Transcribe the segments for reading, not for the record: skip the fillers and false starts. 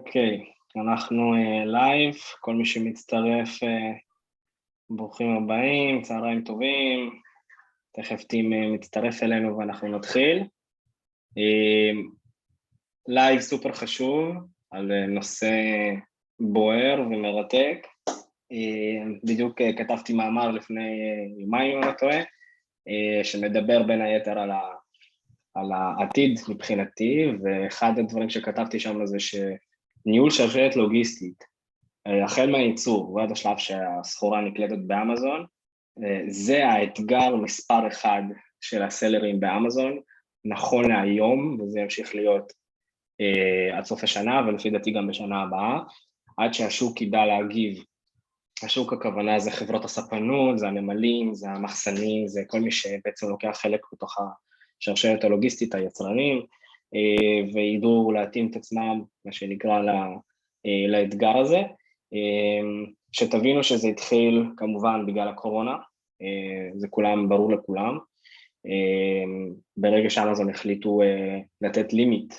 אוקיי, אנחנו לייב, כל מי שמצטרף, ברוכים הבאים, צהריים טובים, תכף טים מצטרף אלינו ואנחנו נתחיל. לייב סופר חשוב על נושא בוער ומרתק, בדיוק כתבתי מאמר לפני יומיים, אם אני טועה, שמדבר בין היתר על העתיד מבחינתי, ואחד הדברים שכתבתי שם זה שניהול שרשרת לוגיסטית, החל מהייצור ועד השלב שהסחורה נקלטת באמזון, זה האתגר מספר אחד של הסלרים באמזון, נכון להיום, וזה ימשיך להיות עד סוף השנה, ולפי דעתי גם בשנה הבאה, עד שהשוק ידע להגיב. השוק הכוונה זה חברות הספנות, זה הנמלים, זה המחסנים, זה כל מי שבעצם לוקח חלק בתוך השרשרת הלוגיסטית, היצרנים, וידעו להתאים את עצמם, מה שנקרא, לאתגר הזה. שתבינו שזה התחיל כמובן בגלל הקורונה, זה כולם, ברור לכולם. ברגע שאמזון החליטו לתת לימיט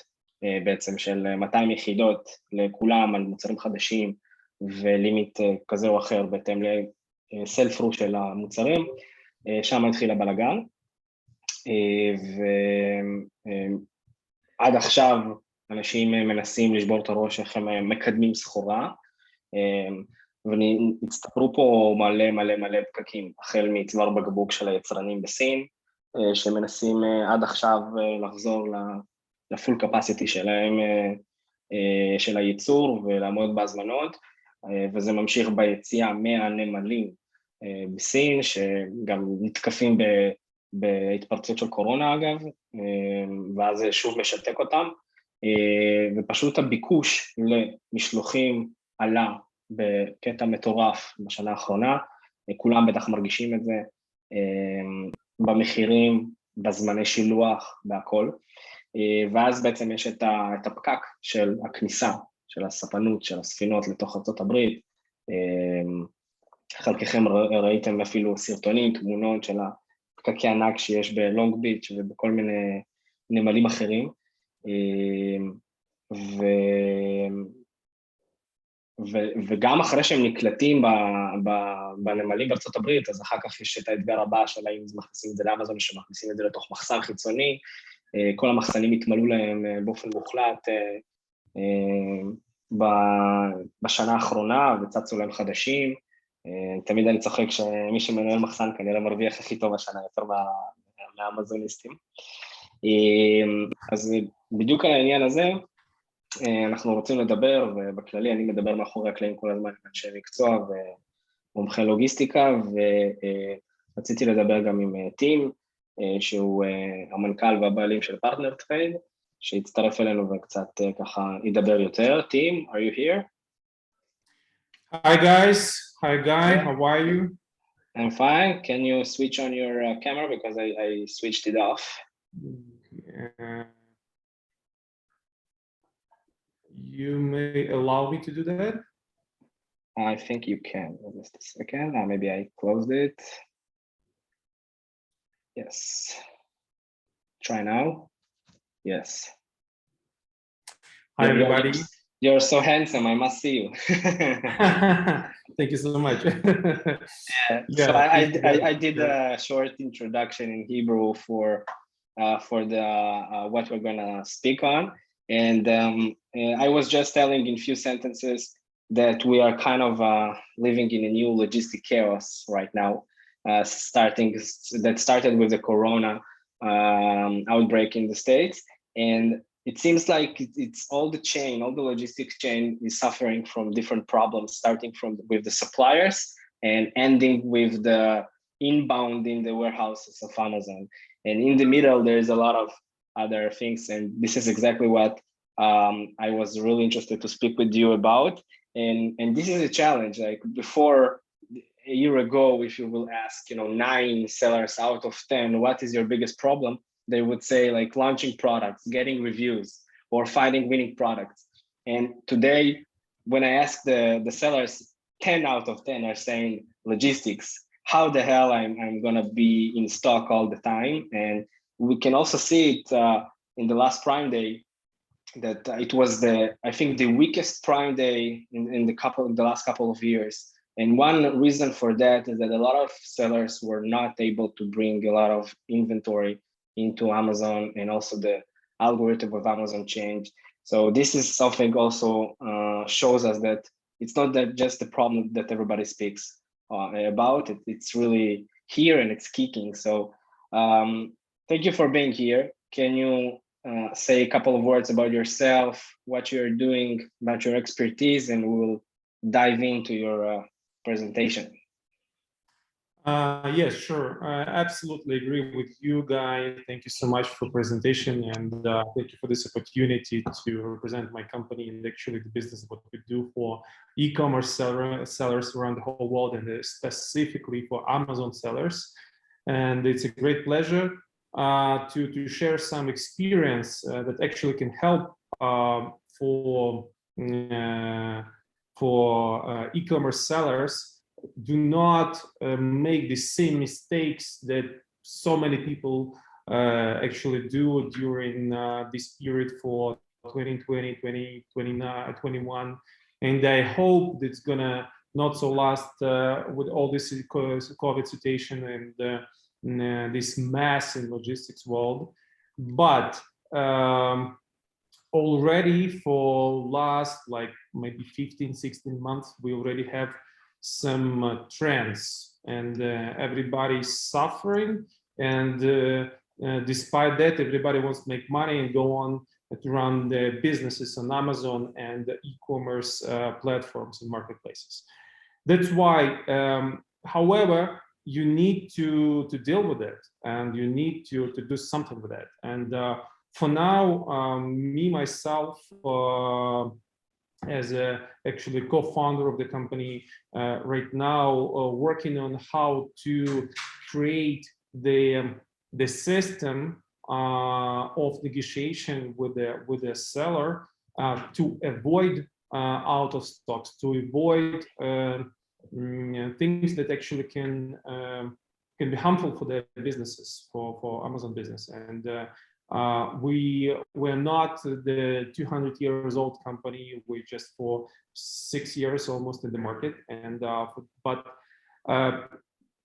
בעצם של 200 יחידות לכולם על מוצרים חדשים, ולימיט כזה או אחר בהתאם לסלפרו של המוצרים, שם התחיל הבלגן. ועד עכשיו אנשים מנסים לשבור את הראש איך הם מקדמים סחורה, והצטפרו פה מלא פקקים, החל מצוואר בקבוק של היצרנים בסין, שמנסים עד עכשיו לחזור לפול קפסיטי שלהם, של הייצור ולעמוד בהזמנות, וזה ממשיך ביציאה מהנמלים בסין, שגם נתקפים בהתפרצות של קורונה אגב, ואז זה שוב משתק אותם, ופשוט הביקוש למשלוחים עלה בקטע מטורף בשנה האחרונה, כולם בטח מרגישים את זה, במחירים, בזמני שילוח, בהכל, ואז בעצם יש את הפקק של הכניסה, של הספנות, של הספינות לתוך ארצות הברית, חלקכם ראיתם אפילו סרטונים, תמונות של הפקקי ענק שיש בלונג ביץ' ובכל מיני נמלים אחרים, וגם אחרי שהם נקלטים בנמלים בארצות הברית, אז אחר כך יש את האתגר הבא של האם מכניסים את זה לאמזון, שמכניסים את זה לתוך מחסן חיצוני, כל המחסנים התמלאו להם באופן מוחלט בשנה האחרונה, וצצו להם חדשים. תמיד אני צוחק שמי שמנהל מחסן כנראה מרוויח הכי טוב השנה, יותר מהאמזוניסטים. אז בדיוק על העניין הזה, אנחנו רוצים לדבר, ובכללי אני מדבר מאחורי הקלעים כל הזמן עם אנשי מקצוע ומומחי לוגיסטיקה, ורציתי לדבר גם עם טים, שהוא המנכ"ל והבעלים של פרטנר טרייד, שהצטרף אלינו וקצת ככה ידבר יותר. טים, are you here? Hi guys, hi Guy, how are you? I'm fine. Can you switch on your camera because I switched it off? You may allow me to do that? I think you can. Just a second. Maybe I closed it. Yes. Try now. Yes. Hi everybody. You're so handsome. I must see you. Thank you so much. So I did a short introduction in Hebrew for the what we're gonna speak on, and I was just telling in few sentences that we are kind of living in a new logistic chaos right now, that started with the corona outbreak in the States, and it seems like it's all the logistics chain is suffering from different problems, starting with the suppliers and ending with the inbound in the warehouses of Amazon. And in the middle, there's a lot of other things, and this is exactly what I was really interested to speak with you about. And this is a challenge. Like before, a year ago, if you will ask, 9 sellers out of 10, what is your biggest problem? They would say like launching products, getting reviews, or finding winning products. And today, when I ask the sellers, 10 out of 10 are saying logistics. How the hell I'm gonna be in stock all the time? And we can also see it in the last Prime Day. that it was I think the weakest Prime Day in the last couple of years. And one reason for that is that a lot of sellers were not able to bring a lot of inventory into Amazon, and also the algorithm of Amazon changed. So this is something also shows us that it's not that just the problem that everybody speaks about. It's really here and it's kicking. So thank you for being here. Can you say a couple of words about yourself, what you're doing, about your expertise, and we'll dive into your presentation. Yes, sure. I absolutely agree with you, Guy. Thank you so much for presentation, and thank you for this opportunity to represent my company and actually the business, what we do for e-commerce sellers around the whole world, and specifically for Amazon sellers. And it's a great pleasure to share some experience that actually can help for e-commerce sellers. Do not make the same mistakes that so many people actually do during this period for 2020, 2021. And I hope it's gonna not so last with all this COVID situation and this mass in logistics world. But already for last like maybe 15, 16 months, we already have some trends, and everybody's suffering, and despite that, everybody wants to make money and go on to run their businesses on Amazon and the e-commerce platforms and marketplaces. That's why, however, you need to deal with it, and you need to do something with it. And for now, me myself, as actually co-founder of the company right now, working on how to create the system of negotiation with the seller to avoid out of stocks, to avoid things that actually can be harmful for their businesses, for Amazon business. And we're not the 200 years old company. We're just for 6 years almost in the market. And but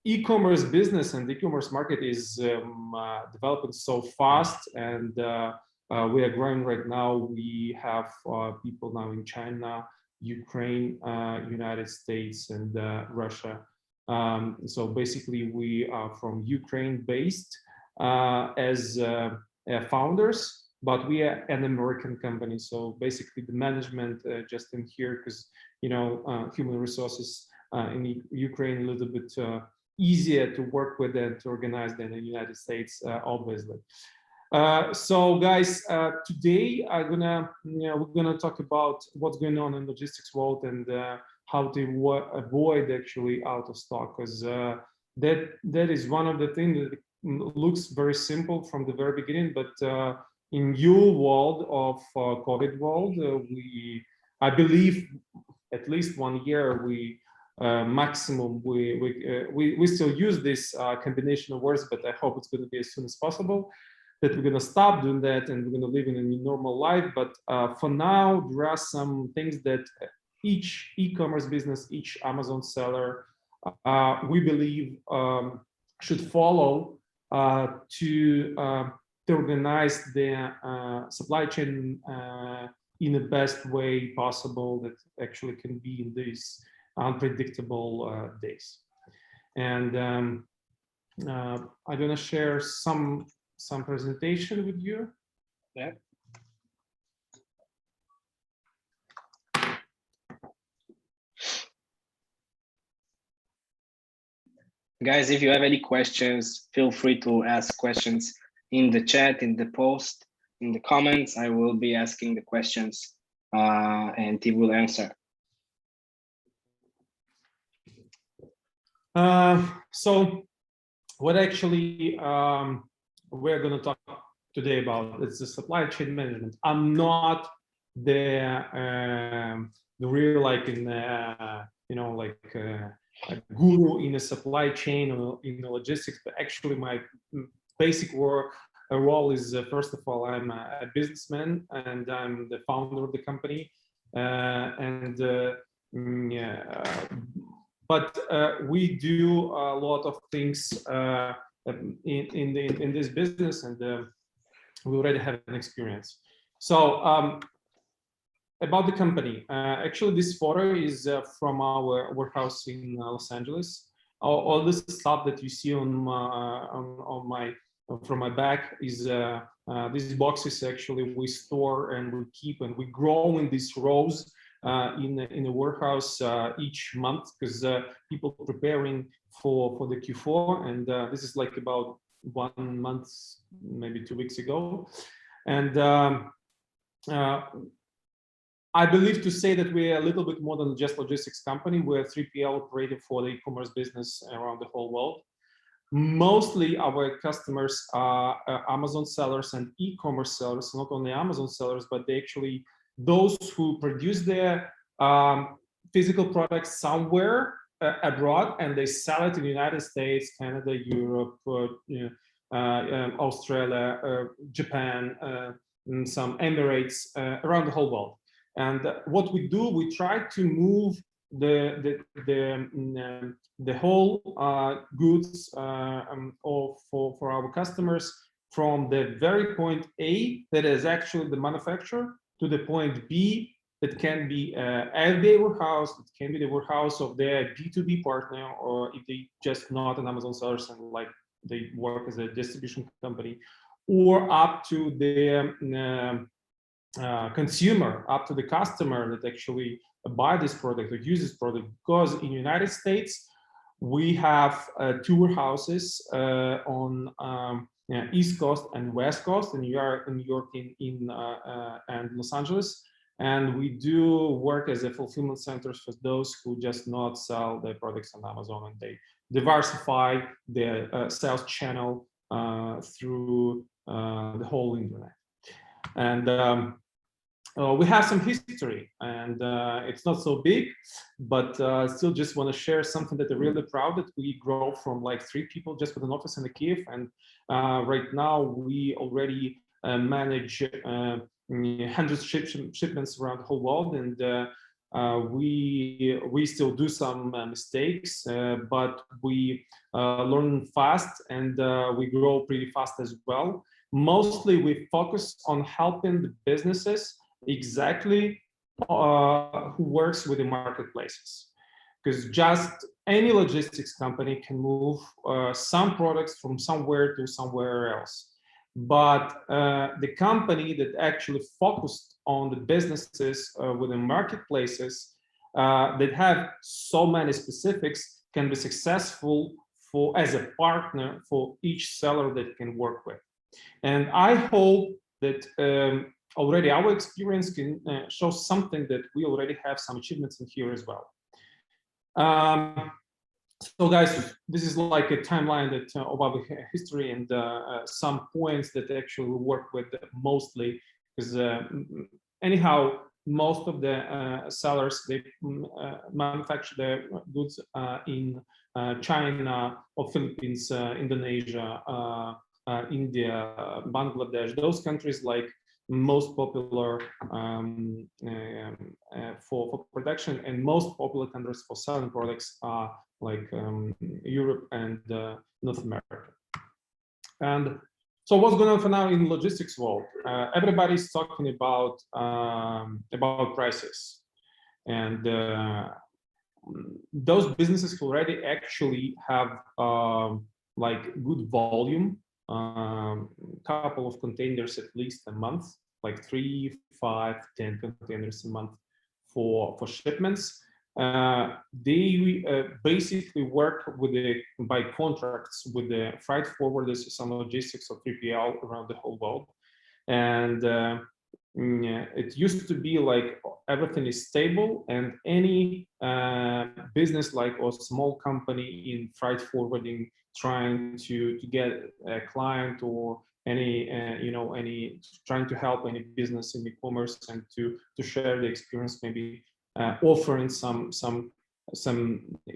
e-commerce business and the e-commerce market is developing so fast, and we are growing right now. We have people now in China, Ukraine, United States, and Russia. So basically, we are from Ukraine based as founders, but we are an American company. So basically the management just in here, because human resources in Ukraine a little bit easier to work with and to organize than in the United States, obviously. So guys, today we're gonna talk about what's going on in logistics world, and how to avoid actually out of stock, because that is one of the things that looks very simple from the very beginning, but in your world of COVID world, I believe at least 1 year maximum we still use this combination of words, but I hope it's going to be as soon as possible that we're going to stop doing that and we're going to live in a normal life. But for now, there are some things that each e-commerce business, each Amazon seller, we believe should follow to organize their supply chain in the best way possible that actually can be in these unpredictable days. And I'm going to share some presentation with you. Yeah. Guys, if you have any questions, feel free to ask questions in the chat, in the post, in the comments. I will be asking the questions and he will answer. So what actually we're going to talk today about is the supply chain management. I'm not the real a guru in the supply chain or in the logistics, but actually my basic work role is, first of all, I'm a businessman and I'm the founder of the company. But we do a lot of things in this business, and we already have an experience. So about the company, actually this photo is from our warehouse in Los Angeles. All this stuff that you see on my from my back is these boxes actually we store and we keep and we grow in these rows in a warehouse each month, because people preparing for the Q4, and this is like about 1 month, maybe 2 weeks ago. And I believe to say that we're a little bit more than just logistics company. We're a 3PL operator for the e-commerce business around the whole world. Mostly our customers are Amazon sellers and e-commerce sellers, not only Amazon sellers, but they actually those who produce their physical products somewhere abroad, and they sell it in the United States, Canada, Europe, Australia, Japan, and some Emirates, around the whole world. And what we do, we try to move the whole goods for our customers from the very point A, that is actually the manufacturer, to the point B, that can be at their warehouse, it can be the warehouse of their B2B partner, or if they just not an Amazon seller and like they work as a distribution company, or up to the consumer, up to the customer that actually buy this product or use this product. Because in the United States, we have 2 warehouses on East Coast and West Coast, in New York and Los Angeles. And we do work as a fulfillment centers for those who just not sell their products on Amazon, and they diversify their sales channel through the whole internet. And we have some history, and it's not so big, but still just want to share something that I'm really proud that we grow from like 3 people just with an office in the Kyiv, and right now we already manage hundreds of shipments around the whole world, and we still do some mistakes, but we learn fast, and we grow pretty fast as well. Mostly we focus on helping the businesses exactly who works with the marketplaces, because just any logistics company can move some products from somewhere to somewhere else. But the company that actually focused on the businesses within marketplaces that have so many specifics can be successful as a partner for each seller that can work with. And I hope that already our experience can show something that we already have some achievements in here as well. So guys, this is like a timeline that of our history, and some points that actually we work with mostly, because anyhow, most of the sellers, they manufacture their goods in China or Philippines, Indonesia, India, Bangladesh, those countries like most popular for production, and most popular countries for selling products are like Europe and North America. And so what's going on for now in logistics world? Everybody's talking about prices, and those businesses already actually have like good volume, couple of containers at least a month, like 3, 5, 10 containers a month for shipments. They basically work by contracts with the freight forwarders, some logistics or 3PL around the whole world. And it used to be like everything is stable, and any business like or small company in freight forwarding trying to get a client, or any trying to help any business in e-commerce and to share the experience, maybe offering some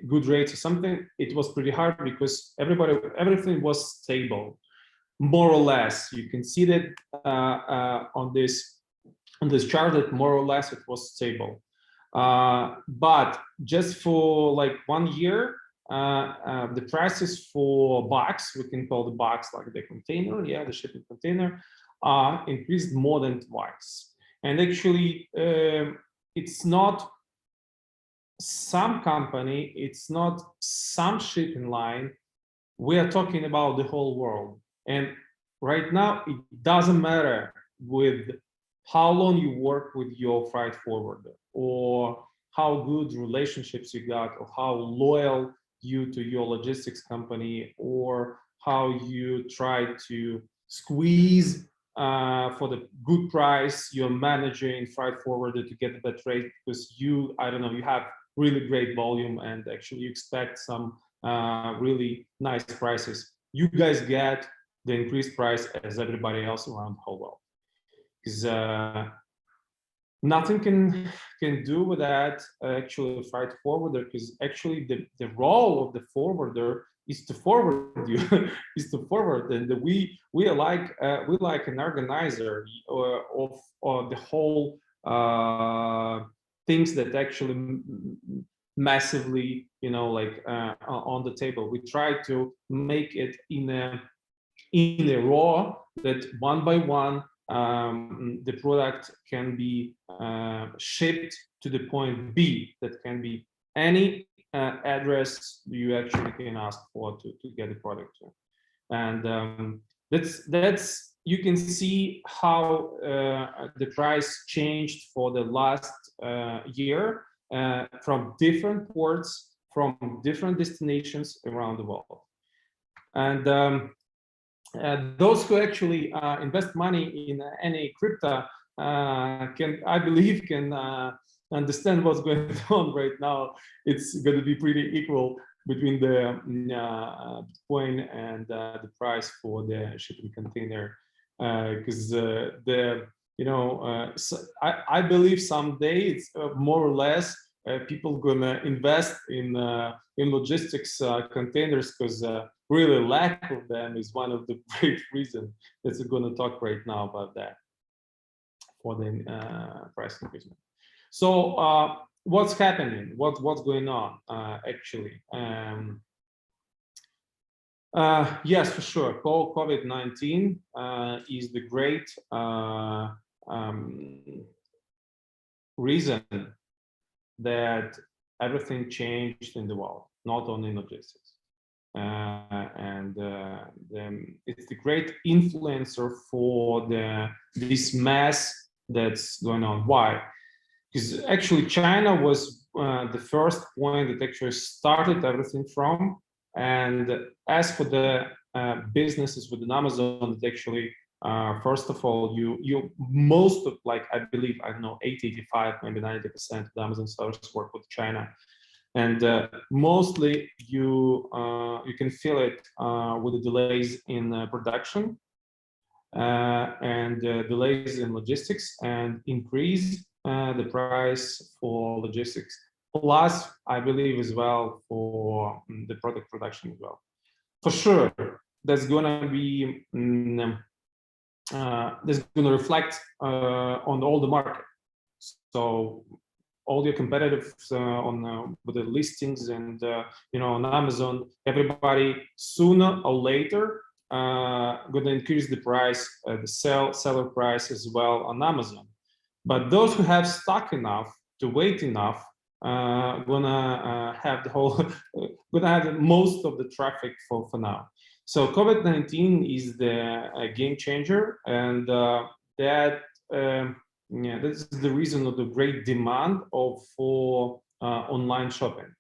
good rates or something, it was pretty hard because everything was stable. more or less. You can see that on this chart that more or less it was stable. But just for like 1 year, the prices for box, we can call the box like the container, yeah, the shipping container, increased more than twice. And actually, it's not some company, it's not some shipping line. We are talking about the whole world. And right now, it doesn't matter with how long you work with your freight forwarder, or how good relationships you got, or how loyal you to your logistics company, or how you try to squeeze for the good price your manager in freight forwarder to get the better rate, because you, I don't know, you have really great volume and actually you expect some really nice prices. You guys get the increased price as everybody else around the whole world, because nothing can do with that actually freight forwarder, because actually the role of the forwarder is to forward you is to forward, and we are like an organizer of the whole things that actually massively, you know, like on the table. We try to make it in a raw that one by one the product can be shipped to the point B, that can be any address you actually can ask for to get the product to. And that's you can see how the price changed for the last year from different ports, from different destinations around the world. And those who actually invest money in any crypto can, I believe, can understand what's going on right now. It's going to be pretty equal between the Bitcoin and the price for the shipping container, because so I believe someday it's more or less people gonna invest in logistics containers, because really lack of them is one of the great reasons that we're going to talk right now about that for the price increase. So what's happening? What's going on actually? Yes, for sure. COVID-19 is the great reason that everything changed in the world, not only in logistics. It's the great influencer for this mess that's going on. Why? Because actually China was the first point that actually started everything from. And as for the businesses within Amazon, that actually first of all, you most of, like, I believe, I don't know, 85, maybe 90% of the Amazon sellers work with China. And mostly you can feel it with the delays in production and delays in logistics, and increase the price for logistics. Plus, I believe as well for the product production as well. For sure, that's gonna be that's gonna reflect on all the market. So all your competitors on with the listings and on Amazon, everybody sooner or later going to increase the price, the seller price as well on Amazon. But those who have stock enough to wait enough, gonna have the whole, gonna have most of the traffic for now. So COVID-19 is the game changer, and that. Yeah, this is the reason of the great demand for online shopping.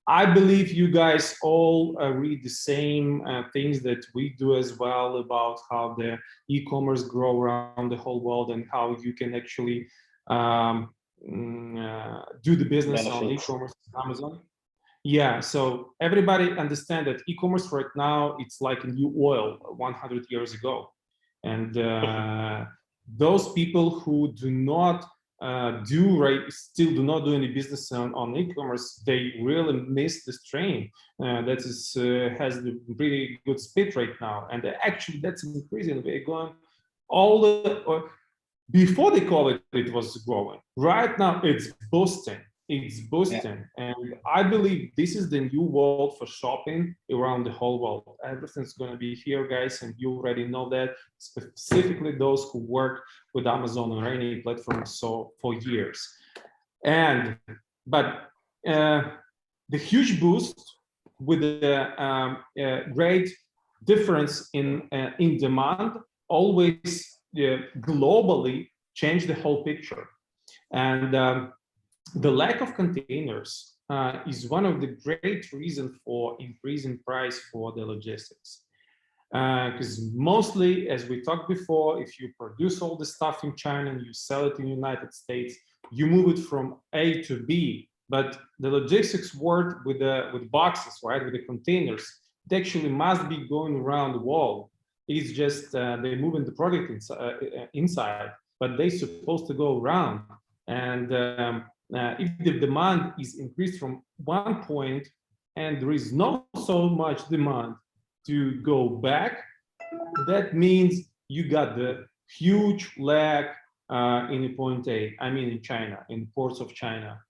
I believe you guys all read the same things that we do as well, about how the e-commerce grow around the whole world and how you can actually do the business on e-commerce on Amazon. Yeah, so everybody understand that e-commerce right now, it's like a new oil 100 years ago. And those people who do not still do not do any business on e-commerce, they really miss this train that has the pretty good speed right now, and actually that's increasing. We're going all the before the COVID, it was growing. Right now, it's boosting. It's boosting, and I believe this is the new world for shopping around the whole world. Everything's going to be here, guys, and you already know that. Specifically, those who work with Amazon or any platform so for years. But the huge boost with the great difference in demand always globally change the whole picture. And the lack of containers is one of the great reasons for increasing price for the logistics. Because mostly, as we talked before, if you produce all the stuff in China and you sell it in the United States, you move it from A to B. But the logistics work with boxes, right, with the containers. It actually must be going around the world. It's just they're moving the product inside, but they're supposed to go around. And if the demand is increased from one point and there is not so much demand to go back, that means you got the huge lag in the point A, I mean in China, in ports of China.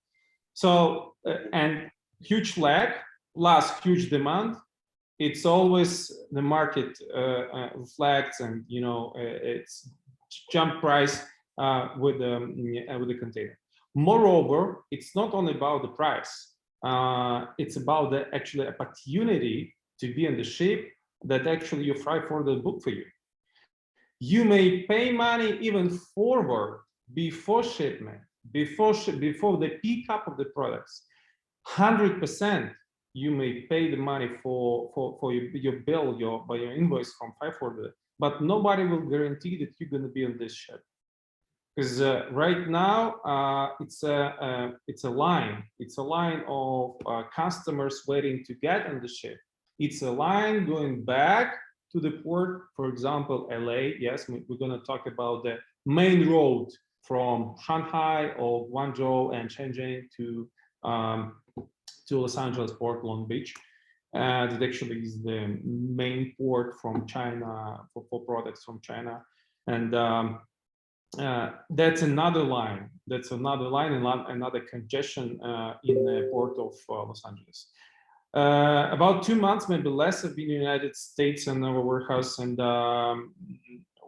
So, and huge lag plus huge demand, it's always the market reflects, and you know it's jump price with the container. Moreover, it's not only about the price; it's about the actually opportunity to be on the ship that actually you fry for the book for you. You may pay money even forward before shipment, before the pickup of the products. 100%. You may pay the money for your bill, your invoice from FIFO, but nobody will guarantee that you're going to be on this ship. Because right now it's a line. It's a line of customers waiting to get on the ship. It's a line going back to the port. For example, LA. Yes, we're going to talk about the main road from Shanghai or Guangzhou and Shenzhen to Los Angeles port, Long Beach. That actually is the main port from China for products from China, and that's another line. That's another line and another congestion in the port of Los Angeles. About 2 months, maybe less, I've been in the United States in our warehouse, and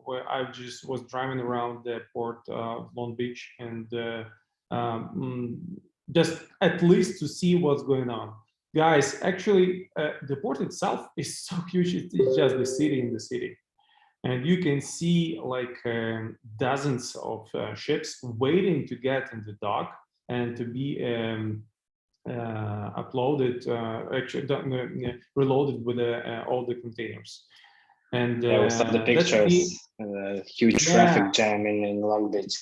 where I just was driving around the port of Long Beach, and just at least to see what's going on. Guys, actually, the port itself is so huge, it's just the city in the city. And you can see like dozens of ships waiting to get in the dock and to be uploaded, reloaded with all the containers. And yeah, we saw the pictures, huge traffic jam in Long Beach.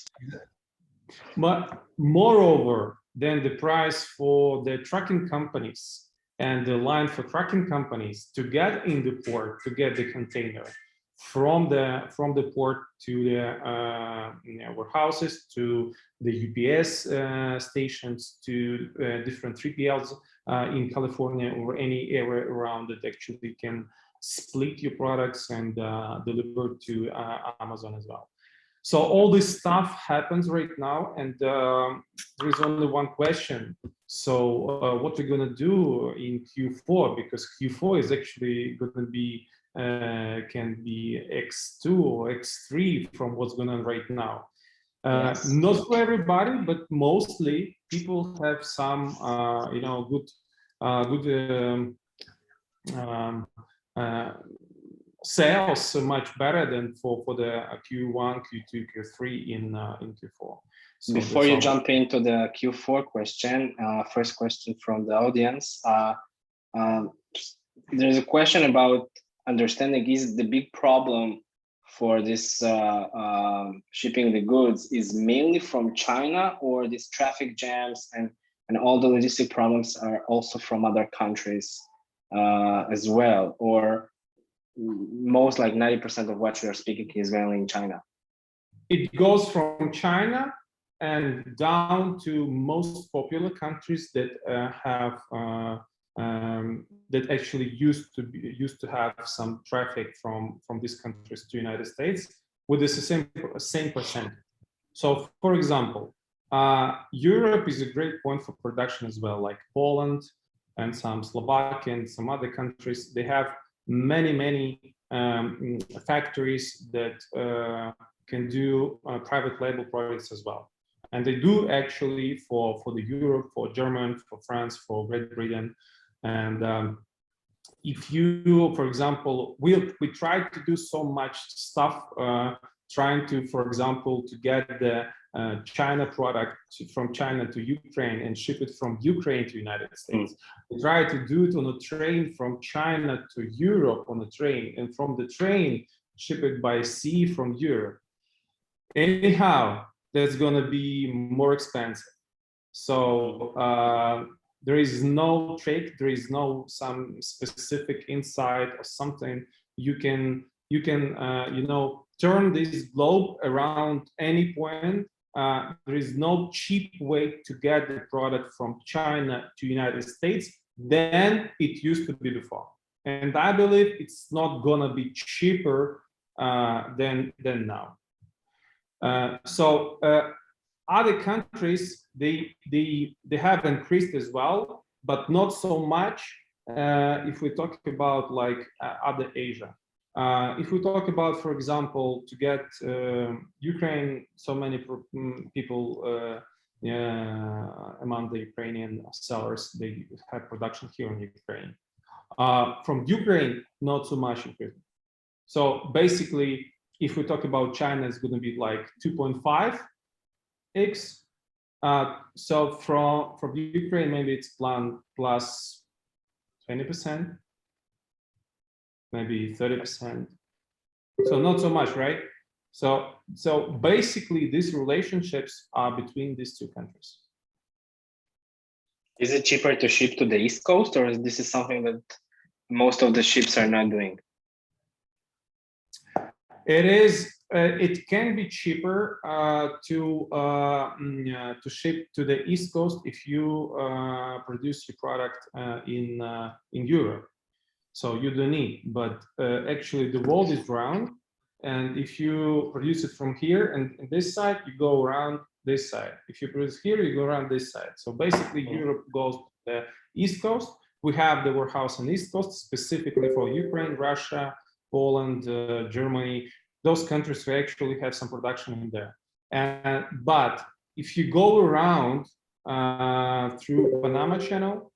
But moreover, then the price for the trucking companies and the line for trucking companies to get in the port, to get the container from the port to the warehouses, to the UPS stations, to different 3PLs in California or any area around that actually can split your products and deliver to Amazon as well. So all this stuff happens right now, and there is only one question. So what we're gonna do in Q4, because Q4 is actually gonna be can be X2 or X3 from what's going on right now. Yes. Not for everybody, but mostly people have some good sales so much better than for the Q1, Q2, Q3 in Q4. So before you jump into the Q4 question, first question from the audience. There's a question about understanding is the big problem for this shipping the goods is mainly from China, or these traffic jams and all the logistic problems are also from other countries as well, or most like 90% of what we are speaking is mainly in China? It goes from China and down to most popular countries that have that actually used to have some traffic from these countries to United States with the same percent. So, for example, Europe is a great point for production as well, like Poland and some Slovakia and some other countries. They have many factories that can do private label products as well. And they do actually for the Europe, for Germany, for France, for Great Britain. And if you, for example, we tried to do so much stuff, trying to, for example, to get the China product from China to Ukraine and ship it from Ukraine to United States. We tried to do it on a train from China to Europe on a train, and from the train ship it by sea from Europe. Anyhow, that's going to be more expensive. So there is no trick, there is no some specific insight or something you can you know, turn this globe around any point. There is no cheap way to get the product from China to United States than it used to be before. And I believe it's not gonna be cheaper than now. So other countries, they have increased as well, but not so much if we talk about like other Asia. If we talk about, for example, to get Ukraine, so many people among the Ukrainian sellers, they have production here in Ukraine. From Ukraine, not so much increase. So basically, if we talk about China, it's going to be like 2.5x. So from Ukraine, maybe it's plus 20%, maybe 30%. So not so much, right? So basically, these relationships are between these two countries. Is it cheaper to ship to the East Coast, or is this something that most of the ships are not doing? It is. It can be cheaper to ship to the East Coast if you produce your product in Europe. So you don't need. But actually, the world is round, and if you produce it from here and this side, you go around this side. If you produce here, you go around this side. So basically, Europe goes to the East Coast. We have the warehouse on the East Coast specifically for Ukraine, Russia, Poland, Germany. Those countries we actually have some production in there. But if you go around through Panama Channel,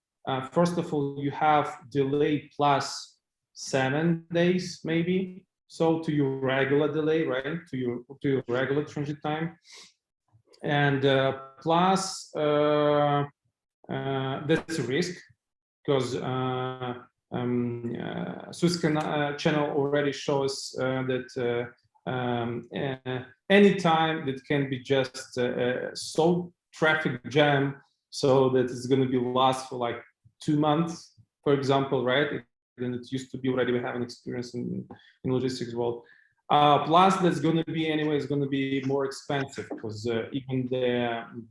first of all, you have delay plus 7 days, maybe. So to your regular delay, right? To your regular transit time, and plus that's a risk because Suez Channel already shows that any time that can be just so traffic jam, so that it's going to be last for like 2 months, for example, right? And it used to be already, we have an experience in logistics world. Plus, that's going to be anyway, it's going to be more expensive because even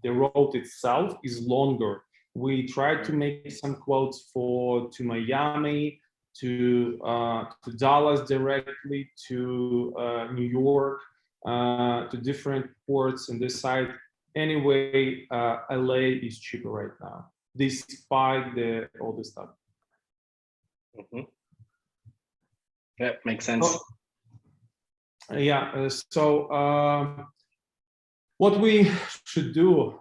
the road itself is longer. We tried to make some quotes to Miami, to Dallas directly, to New York, to different ports on this side. Anyway, LA is cheaper right now, despite all this stuff. Mm-hmm. Yeah, makes sense. So what we should do,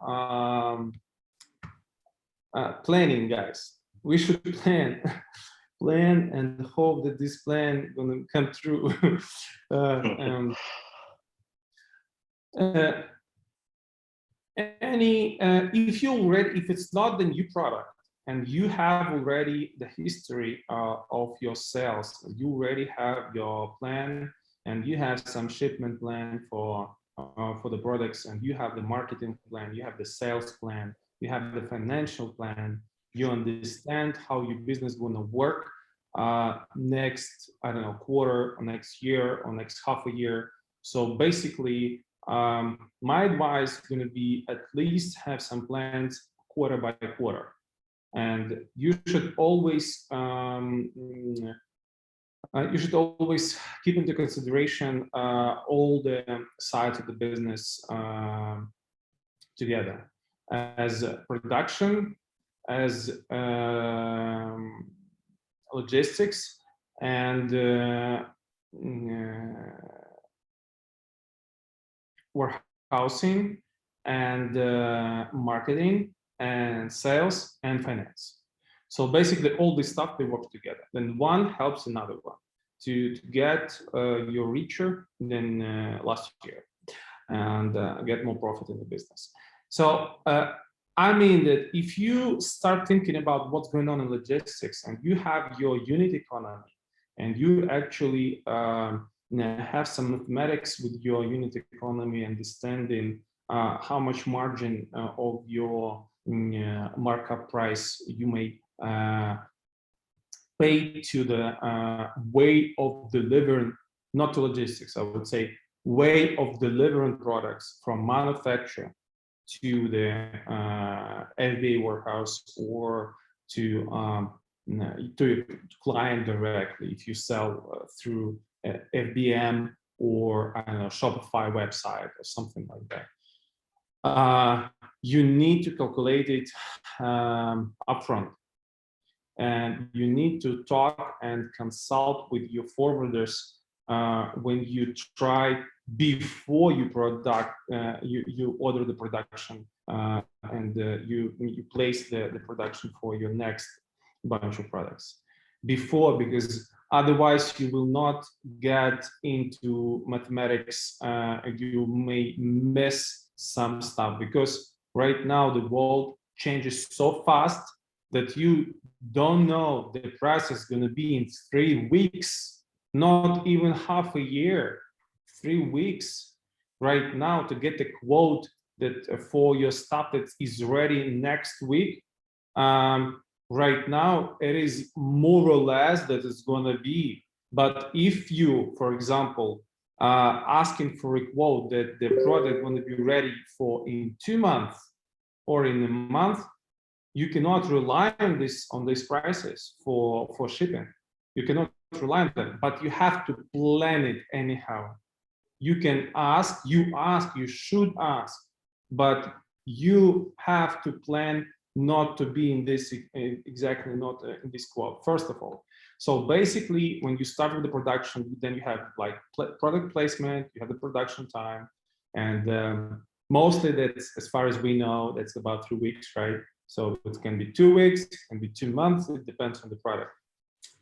planning, guys. We should plan and hope that this plan gonna come true. If it's not the new product and you have already the history of your sales, you already have your plan and you have some shipment plan for the products, and you have the marketing plan, you have the sales plan, you have the financial plan, you understand how your business is going to work next, I don't know, quarter or next year or next half a year. So basically, My advice is going to be at least have some plans quarter by quarter, and you should always keep into consideration all the sides of the business together, as production, as logistics, and warehousing, and marketing, and sales, and finance. So basically all this stuff, they work together. Then one helps another one to get your richer than last year, and get more profit in the business. So I mean that if you start thinking about what's going on in logistics, and you have your unit economy, and you actually have some mathematics with your unit economy, understanding how much margin of your markup price you may pay to the way of delivering, not to logistics, I would say, way of delivering products from manufacturer to the FBA warehouse, or to your client directly, if you sell through FBM, or I don't know, Shopify website or something like that. You need to calculate it upfront, and you need to talk and consult with your forwarders when you try, before you you order the production, and you place the production for your next bunch of products before, because otherwise you will not get into mathematics. You may miss some stuff, because right now the world changes so fast that you don't know the price is going to be in 3 weeks, not even half a year. 3 weeks right now to get a quote that for your stuff that is ready next week. Right now it is more or less that it's going to be. But if you, for example, asking for a quote that the product going to be ready for in 2 months or in a month, you cannot rely on these prices for shipping. You cannot rely on them, but you have to plan it anyhow. You can ask, you should ask, but you have to plan not to be in this, exactly not in this quote, first of all. So basically, when you start with the production, then you have like product placement, you have the production time, and mostly that's, as far as we know, that's about 3 weeks, right? So it can be 2 weeks, it can be 2 months, it depends on the product.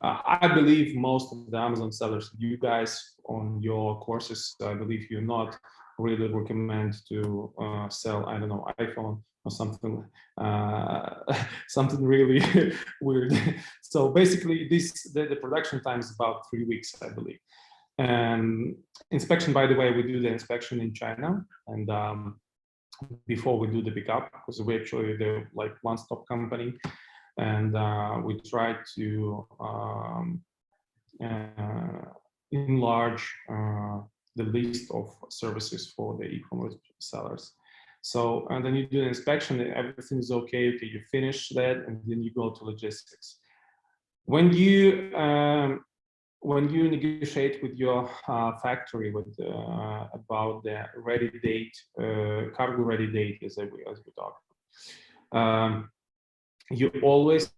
I believe most of the Amazon sellers, you guys on your courses, I believe you not really recommend to sell, I don't know, iPhone or something, something really weird. So basically, the production time is about 3 weeks, I believe. Inspection, by the way, we do the inspection in China, and before we do the pickup, because we actually the like one-stop company. And we try to enlarge the list of services for the e-commerce sellers. So, and then you do an inspection, and everything is okay, you finish that, and then you go to logistics. When you negotiate with your factory about the ready date, cargo ready date, as we talk, you always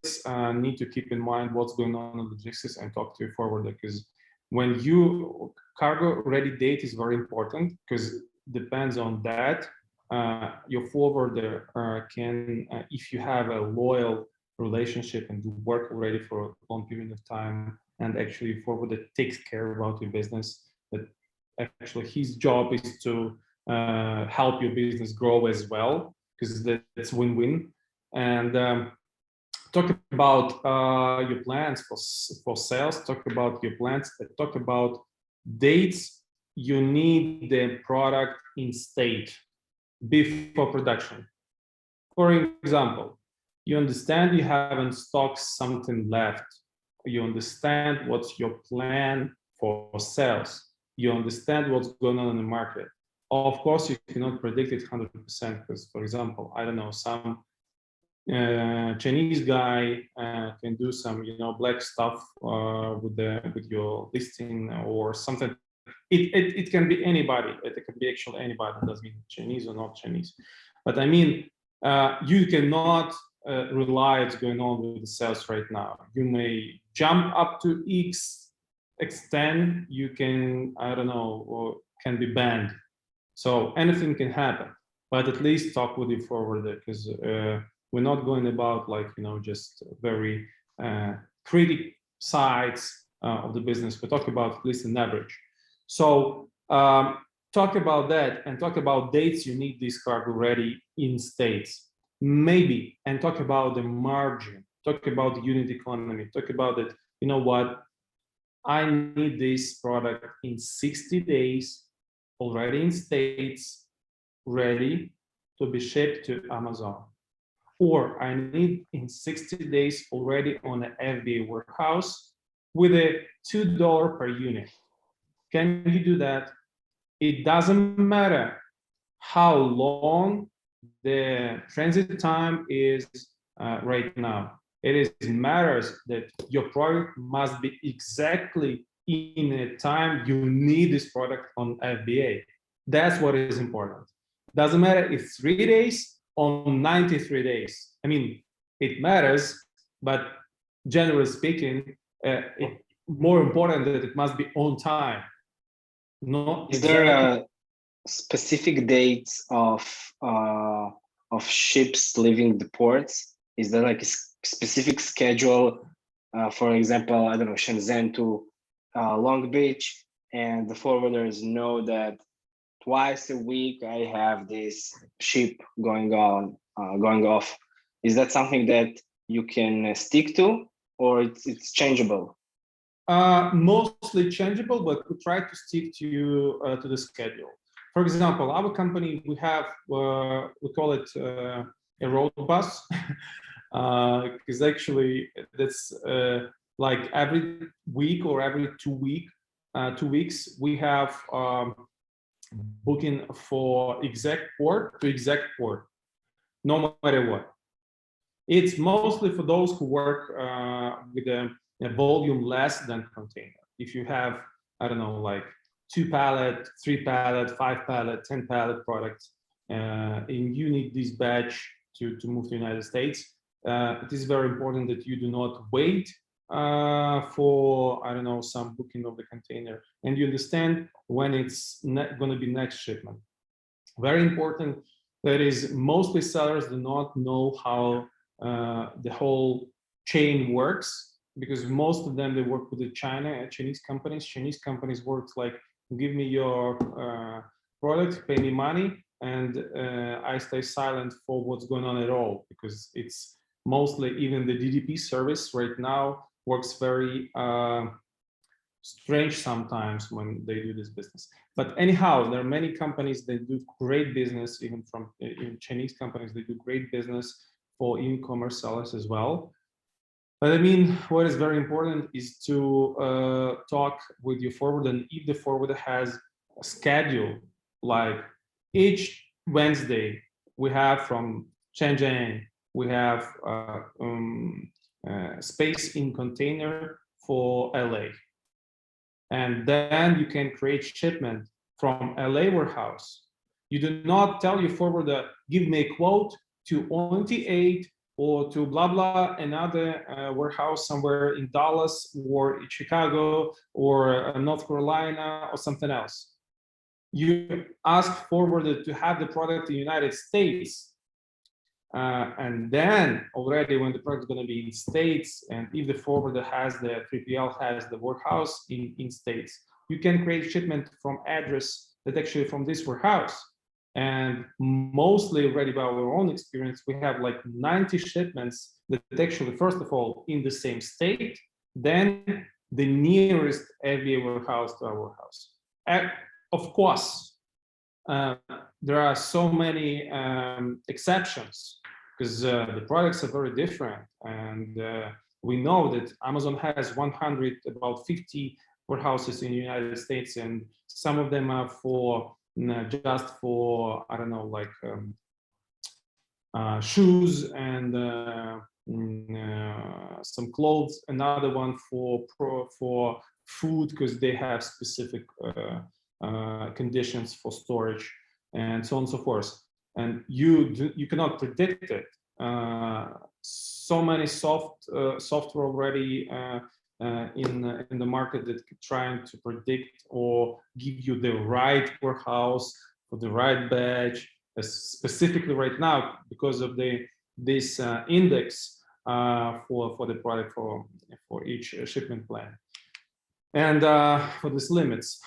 need to keep in mind what's going on in logistics and talk to your forwarder, because when you cargo ready date is very important, because depends on that, your forwarder can, if you have a loyal relationship and you work already for a long period of time, and actually forwarder takes care about your business, that actually his job is to help your business grow as well, because that's win-win. And talk about your plans for sales, talk about your plans, talk about dates you need the product in state before production. For example, you understand you have in stock something left. You understand what's your plan for sales. You understand what's going on in the market. Of course, you cannot predict it 100% because, for example, I don't know, some Chinese guy can do some, black stuff with your listing or something. It can be anybody. It can be actually anybody. It doesn't mean Chinese or not Chinese. But I mean, you cannot rely what's going on with the sales right now. You may jump up to X extent. You can, I don't know, or can be banned. So anything can happen. But at least talk with your forwarder because we're not going about like, just very critic sides of the business. We're talking about at least an average. So talk about that and talk about dates you need this cargo ready in States. Maybe, and talk about the margin, talk about the unit economy, talk about that, you know what, I need this product in 60 days already in States, ready to be shipped to Amazon. Or I need in 60 days already on an FBA warehouse with a $2 per unit. Can you do that? It doesn't matter how long the transit time is right now. It matters that your product must be exactly in a time you need this product on FBA. That's what is important. Doesn't matter if 3 days or 93 days. I mean, it matters, but generally speaking, it's more important that it must be on time. Not Is there a specific dates of ships leaving the ports? Is there like a specific schedule? For example, I don't know, Shenzhen to Long Beach, and the forwarders know that twice a week I have this ship going off. Is that something that you can stick to, or it's changeable? Mostly changeable, but we try to stick to the schedule. For example, our company, we have, we call it a road bus, because actually that's like every week or every 2 weeks, we have booking for exact port to exact port, no matter what. It's mostly for those who work with a volume less than container. If you have, I don't know, like 2 pallet, 3 pallet, 5 pallet, 10 pallet products, and you need this batch to move to the United States, it is very important that you do not wait for, I don't know, some booking of the container, and you understand when it's going to be next shipment. Very important. That is, mostly sellers do not know how the whole chain works, because most of them, they work with the Chinese companies. Chinese companies work like, give me your product, pay me money, and I stay silent for what's going on at all, because it's mostly, even the DDP service right now works very strange sometimes when they do this business. But anyhow, there are many companies that do great business, even from Chinese companies, they do great business for e-commerce sellers as well. But I mean, what is very important is to talk with your forwarder, and if the forwarder has a schedule, like each Wednesday we have from Shenzhen, we have space in container for LA. And then you can create shipment from LA warehouse. You do not tell your forwarder, give me a quote to ONT8 or to blah, blah, another warehouse somewhere in Dallas or in Chicago or North Carolina or something else. You ask forwarder to have the product in the United States. And then already when the product is going to be in States, and if the forwarder has the 3PL has the warehouse in States, you can create shipment from address that actually from this warehouse. And mostly already by our own experience, we have like 90 shipments that actually, first of all, in the same state, then the nearest FBA warehouse to our warehouse. And of course, there are so many exceptions, because the products are very different. And we know that Amazon has about 50 warehouses in the United States, and some of them are for just for, I don't know, like shoes and some clothes. Another one for food, because they have specific conditions for storage, and so on and so forth. And you cannot predict it. So many software already in the market that trying to predict or give you the right warehouse for the right batch, specifically right now because of this index for the product for each shipment plan, and for these limits.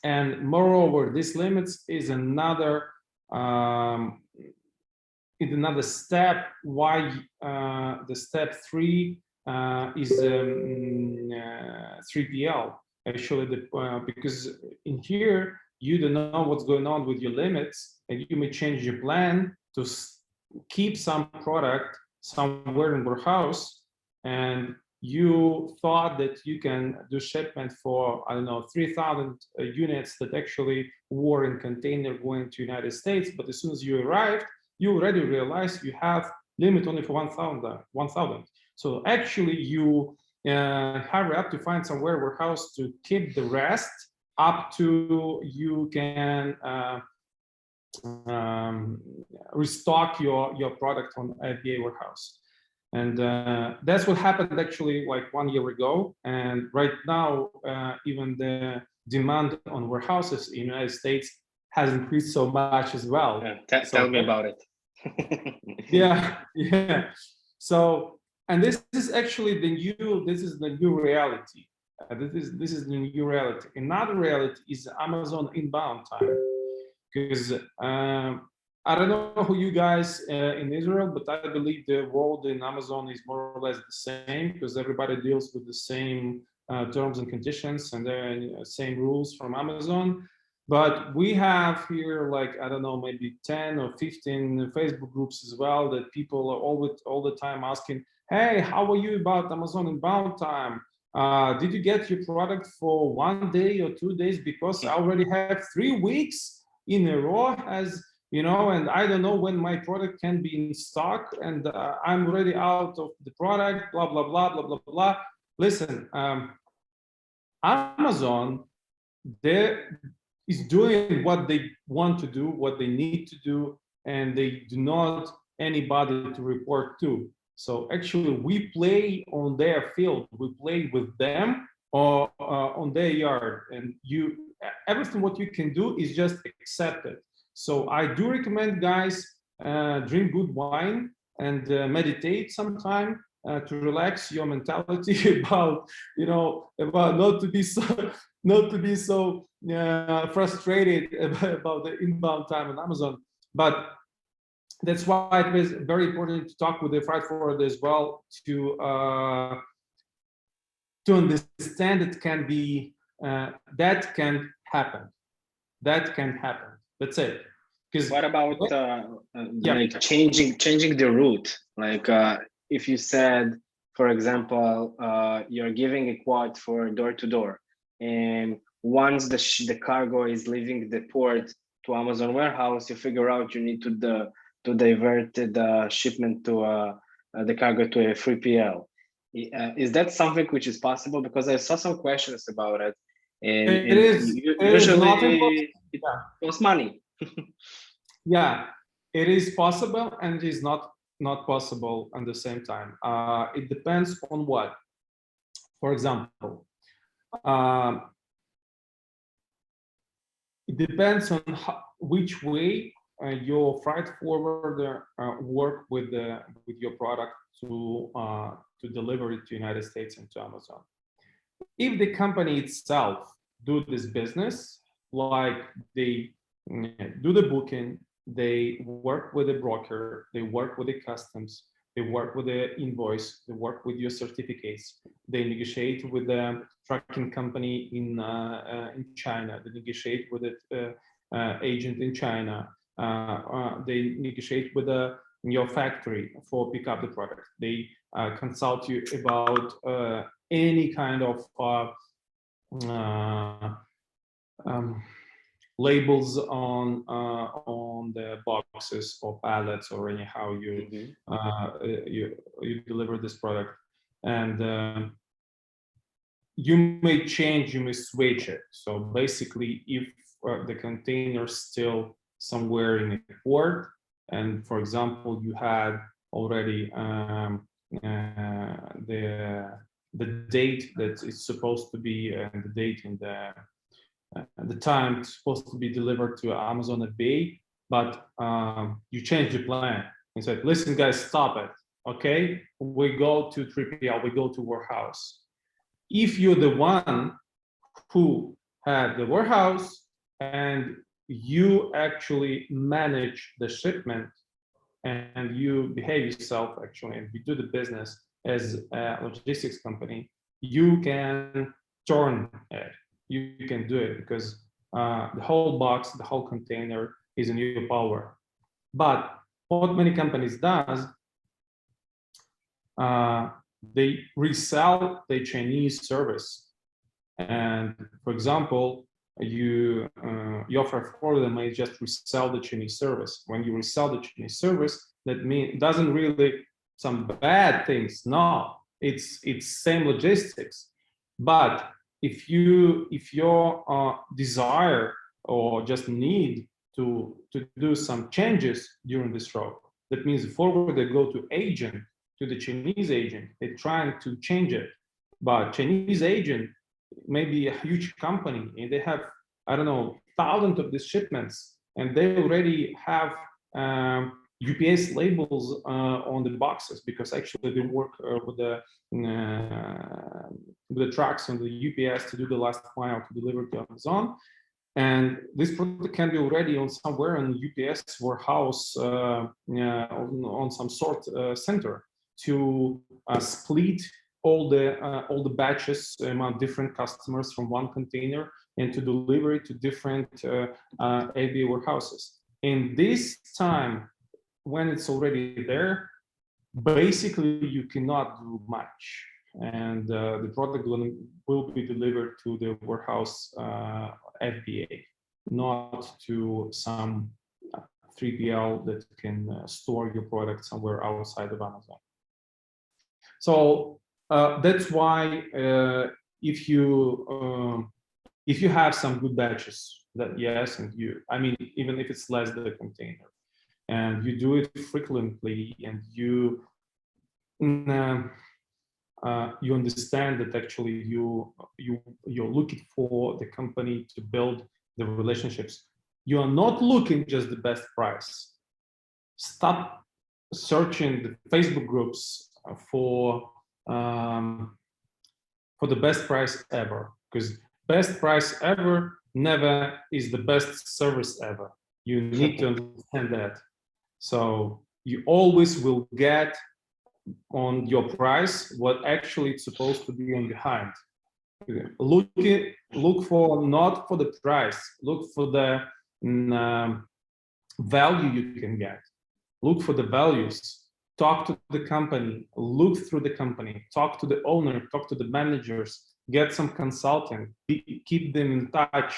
And moreover, these limits is another step why the step 3 is 3PL. Actually, because in here you don't know what's going on with your limits, and you may change your plan to keep some product somewhere in warehouse, and you thought that you can do shipment for, I don't know, 3,000 units that actually were in container going to United States. But as soon as you arrived, you already realize you have limit only for 1,000. So actually you hurry up to find somewhere warehouse to keep the rest up to you can restock your product on FBA warehouse. And that's what happened actually like 1 year ago. And right now, even the demand on warehouses in the United States has increased so much as well. Yeah, tell me about it. yeah. So, and this is actually the new reality. This is the new reality. Another reality is Amazon inbound time, because I don't know who you guys in Israel, but I believe the world in Amazon is more or less the same, because everybody deals with the same terms and conditions and the same rules from Amazon. But we have here, like, I don't know, maybe 10 or 15 Facebook groups as well, that people are all the time asking, hey, how are you about Amazon inbound time? Did you get your product for 1 day or 2 days? Because I already have 3 weeks in a row, as you know, and I don't know when my product can be in stock, and I'm already out of the product, blah, blah, blah, blah, blah, blah. Listen, Amazon, is doing what they want to do, what they need to do, and they do not anybody to report to. So actually we play on their field, we play with them or on their yard, and everything what you can do is just accept it. So I do recommend guys drink good wine and meditate sometime to relax your mentality about, about not to be so frustrated about the inbound time on Amazon. But that's why it was very important to talk with the freight forwarder as well, to understand it can be that can happen. That's it. Because what about like changing the route? Like if you said, for example, you're giving a quote for door to door, and once the cargo is leaving the port to Amazon warehouse, you figure out you need to divert the shipment to the cargo to a 3PL. Is that something which is possible? Because I saw some questions about it, and usually it costs money. Yeah, it is possible, and it is not possible at the same time. It depends on what. For example, it depends on which way your freight forwarder work with your product to deliver it to United States and to Amazon. If the company itself do this business, like they do the booking, they work with a broker, they work with the customs, they work with the invoice, they work with your certificates, they negotiate with the trucking company in China, they negotiate with the agent in China, they negotiate with your factory for pick up the product, they consult you about any kind of labels on the boxes or pallets or anyhow you deliver this product, and you may change, you may switch it. So basically, if the container is still somewhere in a port, and for example, you had already the date that it's supposed to be, and the date in the time it's supposed to be delivered to Amazon FBA, but you change the plan and said, listen guys, stop it, okay? We go to 3PL, we go to warehouse. If you're the one who had the warehouse and you actually manage the shipment and you behave yourself actually, and you do the business as a logistics company, you can turn it. You can do it because the whole box, the whole container is in your power. But what many companies does, they resell the Chinese service. And for example, you offer for them, may just resell the Chinese service. When you resell the Chinese service, that means doesn't really some bad things. No, it's same logistics. But if your desire or just need to do some changes during this road, that means the forwarder go to agent, to the Chinese agent, they're trying to change it. But Chinese agent may be a huge company and they have, I don't know, thousands of these shipments, and they already have UPS labels on the boxes, because actually they work with the trucks and the UPS to do the last mile to deliver to Amazon. And this product can be already on somewhere in UPS warehouse on some sort center to split all the batches among different customers from one container and to deliver it to different FBA warehouses. In this time, when it's already there, basically you cannot do much, and the product will be delivered to the warehouse FBA, not to some 3PL that can store your product somewhere outside of Amazon. So that's why if you have some good batches, that yes, and I mean, even if it's less than a container, and you do it frequently, and you understand that actually you're looking for the company to build the relationships. You are not looking just the best price. Stop searching the Facebook groups for the best price ever, because best price ever never is the best service ever. You need to understand that. So you always will get on your price what actually it's supposed to be on behind. Look for not for the price, look for the value you can get. Look for the values. Talk to the company, look through the company, talk to the owner, talk to the managers, get some consulting, keep them in touch,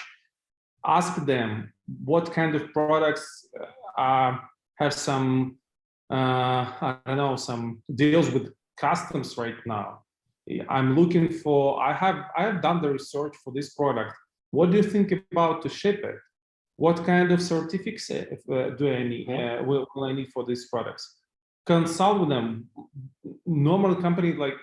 ask them what kind of products have some I don't know, some deals with customs right now. I'm looking for, I have done the research for this product. What do you think about to ship it? What kind of certificates do I need, will I need for these products? Consult with them. Normal company like,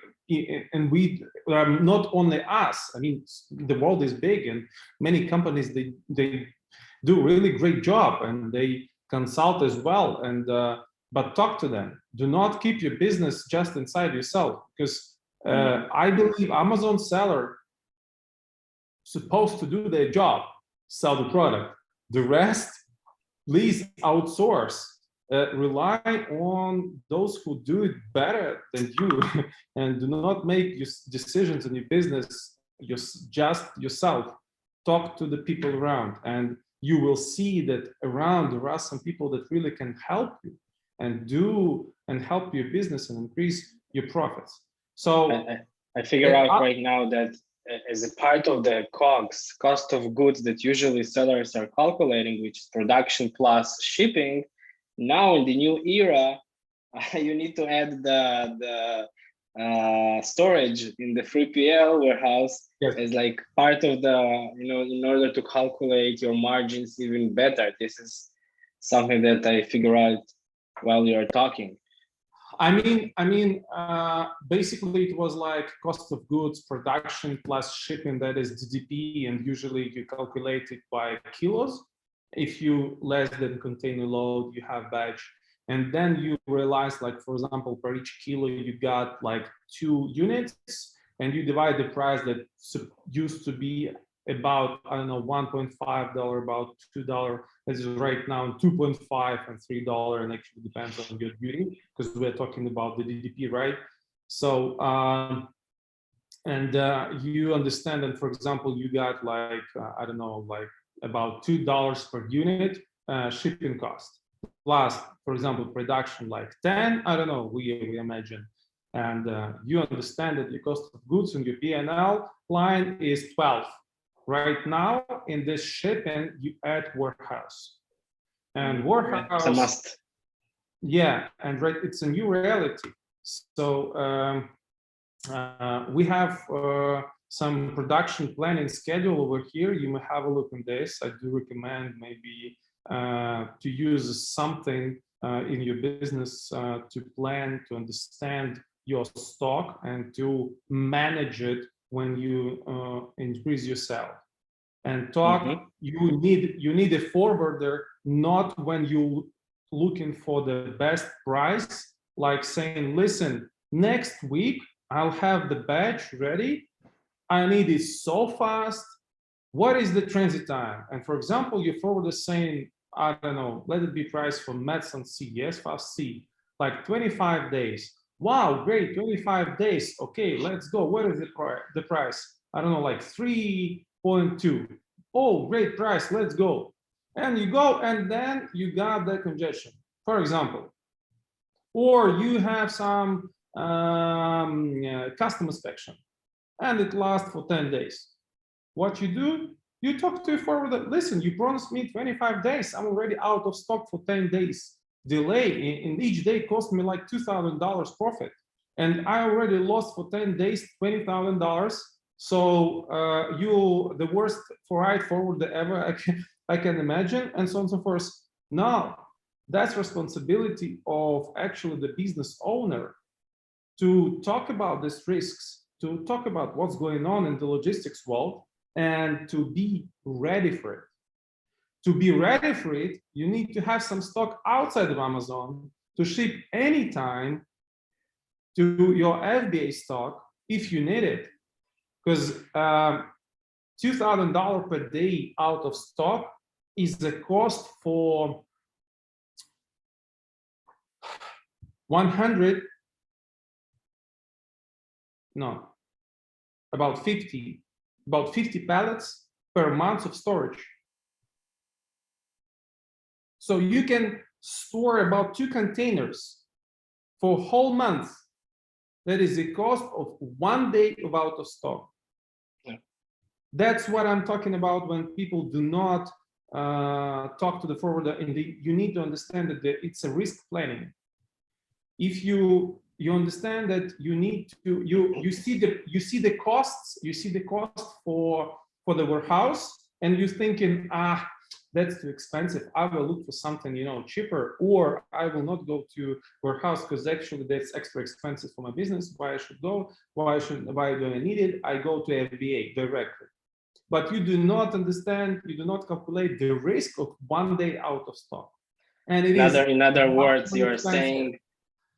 and we not only us, I mean, the world is big and many companies, they do really great job and they consult as well. And but talk to them. Do not keep your business just inside yourself, because I believe Amazon seller supposed to do their job, sell the product. The rest, please outsource. Rely on those who do it better than you, and do not make your decisions in your business just yourself. Talk to the people around, and you will see that around there are some people that really can help you and help your business and increase your profits. So I figure out right now that as a part of the COGS, cost of goods that usually sellers are calculating, which is production plus shipping. Now in the new era, you need to add the storage in the 3PL warehouse as like part of the, in order to calculate your margins even better. This is something that I figure out while you're talking. Basically it was like cost of goods, production plus shipping, that is DDP, and usually you calculate it by kilos. If you less than container load, you have batch. And then you realize, like, for example, per each kilo, you got like 2 units, and you divide the price that used to be about, I don't know, $1.5, about $2. This is right now $2.5 and $3, and actually depends on your duty, because we're talking about the DDP, right? So, you understand that, for example, you got like, I don't know, like about $2 per unit shipping cost. Plus, for example, production like 10, I don't know, we imagine. And you understand that the cost of goods in your P&L line is 12. Right now, in this shipping, you add warehouse. And warehouse... It's a must. Yeah, and right, it's a new reality. So we have some production planning schedule over here. You may have a look on this. I do recommend maybe to use something in your business to plan, to understand your stock and to manage it when you increase your sale. And talk, you need a forwarder, not when you looking for the best price, like saying, listen, next week I'll have the batch ready. I need it so fast. What is the transit time? And for example, your forwarder is saying, I don't know, let it be priced for Medson C, yes, fast C, like 25 days. Wow, great, 25 days. Okay, let's go. What is the price? I don't know, like 3.2. Oh, great price, let's go. And you go, and then you got the congestion, for example. Or you have some custom inspection, and it lasts for 10 days. What you do, you talk to a forwarder, listen, you promised me 25 days, I'm already out of stock for 10 days. Delay in each day cost me like $2,000 profit. And I already lost for 10 days, $20,000. So the worst freight forwarder ever I can imagine, and so on and so forth. Now, that's responsibility of actually the business owner to talk about these risks, to talk about what's going on in the logistics world, and to be ready for it. To be ready for it, you need to have some stock outside of Amazon to ship anytime to your FBA stock if you need it. Because $2,000 per day out of stock is the cost for 50 pallets per month of storage. So you can store about 2 containers for a whole month. That is the cost of 1 day of out of stock. Yeah. That's what I'm talking about when people do not talk to the forwarder, and you need to understand that it's a risk planning. If you understand that you need to, you see the costs, you see the cost for the warehouse, and you're thinking, that's too expensive, I will look for something cheaper, or I will not go to warehouse because actually that's extra expensive for my business. Why I should go? Why do I need it? I go to FBA directly. But you do not understand, you do not calculate the risk of 1 day out of stock. And it in other words, you're saying,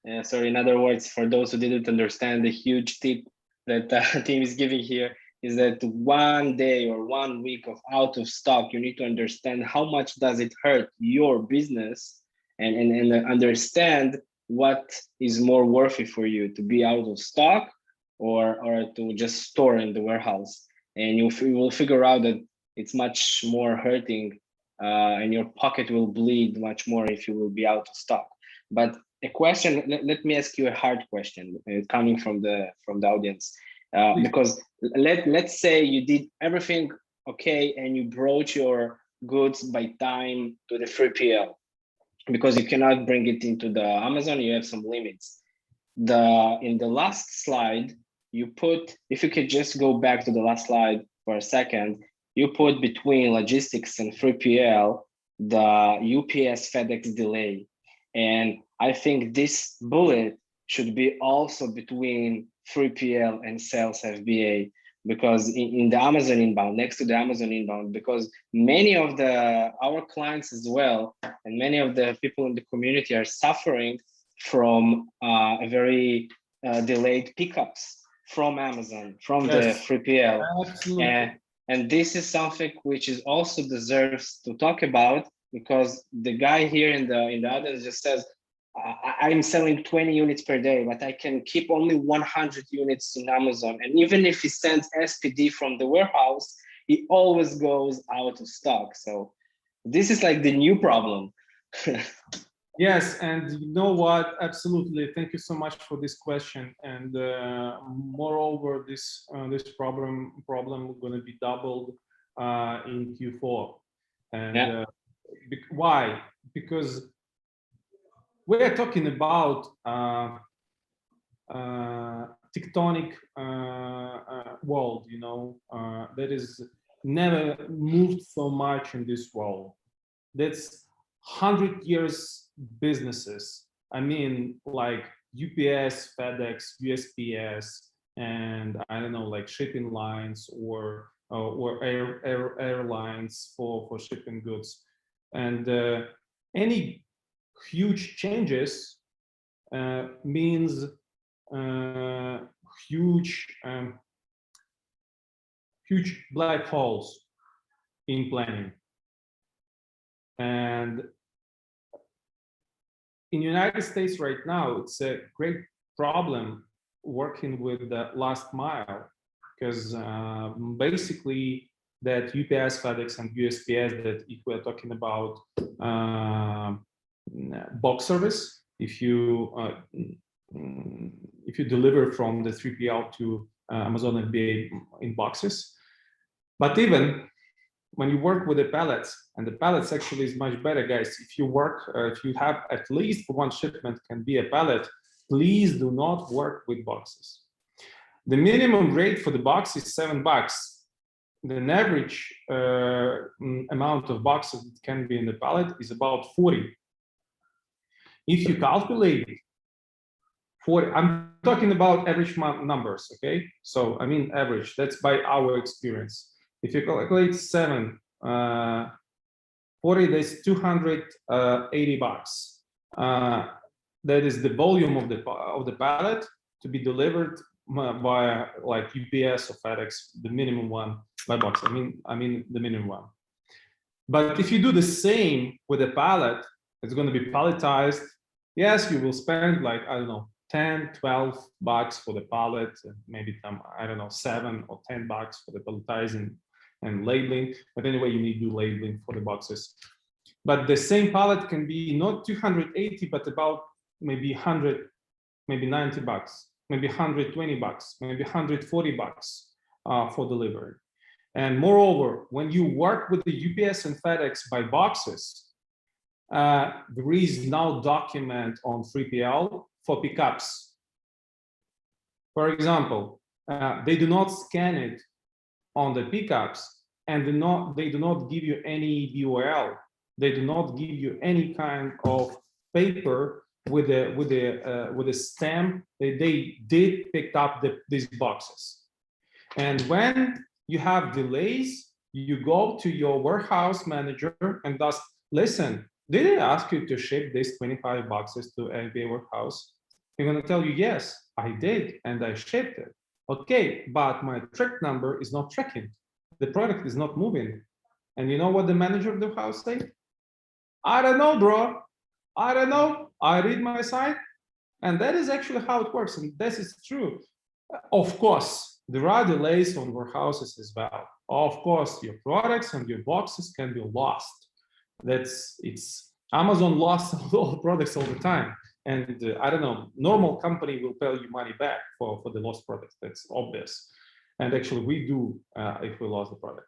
in other words, for those who didn't understand, the huge tip that the team is giving here is that 1 day or 1 week of out of stock, you need to understand how much does it hurt your business, and understand what is more worthy for you, to be out of stock or to just store in the warehouse. And you will figure out that it's much more hurting, and your pocket will bleed much more if you will be out of stock. But a question, let me ask you a hard question coming from the audience. Because let's say you did everything okay and you brought your goods by time to the 3PL, because you cannot bring it into the Amazon, you have some limits. In the last slide, you put, if you could just go back to the last slide for a second, you put between logistics and 3PL, the UPS FedEx delay. And I think this bullet should be also between 3PL and sales FBA, because in the Amazon inbound, next to the Amazon inbound, because many of our clients as well, and many of the people in the community are suffering from a very delayed pickups from Amazon, from the 3PL. Absolutely. And this is something which is also deserves to talk about, because the guy here in the audience just says, I'm selling 20 units per day, but I can keep only 100 units in Amazon. And even if he sends SPD from the warehouse, he always goes out of stock. So this is like the new problem. Yes, and you know what? Absolutely. Thank you so much for this question. And moreover, this problem going to be doubled in Q4. And why? Because we're talking about tectonic world, you know, that is never moved so much in this world. That's 100 years businesses. I mean, like UPS, FedEx, USPS, and I don't know, like shipping lines or airlines for shipping goods. And any huge changes means huge black holes in planning. And in the United States right now, it's a great problem working with the last mile, because basically that UPS, FedEx, and USPS, that if we're talking about box service, if you deliver from the 3PL to Amazon FBA in boxes, but even when you work with the pallets, and the pallets actually is much better, guys. If you have at least one shipment can be a pallet, please do not work with boxes. The minimum rate for the box is $7. The average amount of boxes that can be in the pallet is about 40. If you calculate 40, I'm talking about average numbers, okay? So I mean average, that's by our experience. If you calculate 7, 40, that's $280. That is the volume of the pallet to be delivered via like UPS or FedEx, the minimum one by box. I mean the minimum one. But if you do the same with a pallet, it's going to be palletized. Yes, you will spend like, I don't know, $10, $12 for the pallet, maybe some, I don't know, $7 or $10 for the palletizing and labeling. But anyway, you need to do labeling for the boxes. But the same pallet can be not 280, but about maybe 100, maybe $90, maybe $120, maybe $140 for delivery. And moreover, when you work with the UPS and FedEx by boxes, there is now document on 3PL for pickups. For example, they do not scan it on the pickups, and they do not give you any DOL. They do not give you any kind of paper with a stamp that they did pick up these boxes. And when you have delays, you go to your warehouse manager and thus, listen, did I ask you to ship these 25 boxes to FBA warehouse? They're going to tell you, yes, I did, and I shipped it. Okay, but my track number is not tracking. The product is not moving. And you know what the manager of the house said? I don't know, bro. I don't know. I read my site. And that is actually how it works. And this is true. Of course, there are delays on warehouses as well. Of course, your products and your boxes can be lost. It's Amazon lost all the products all the time. And I don't know, normal company will pay you money back for the lost product. That's obvious. And actually we do if we lost the product.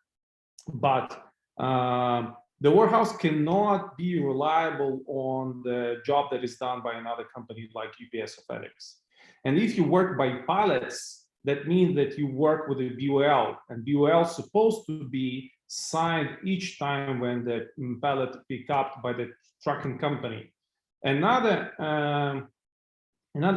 But the warehouse cannot be reliable on the job that is done by another company like UPS or FedEx. And if you work by pallets, that means that you work with a BOL, and BOL is supposed to be signed each time when the pallet picked up by the trucking company. Another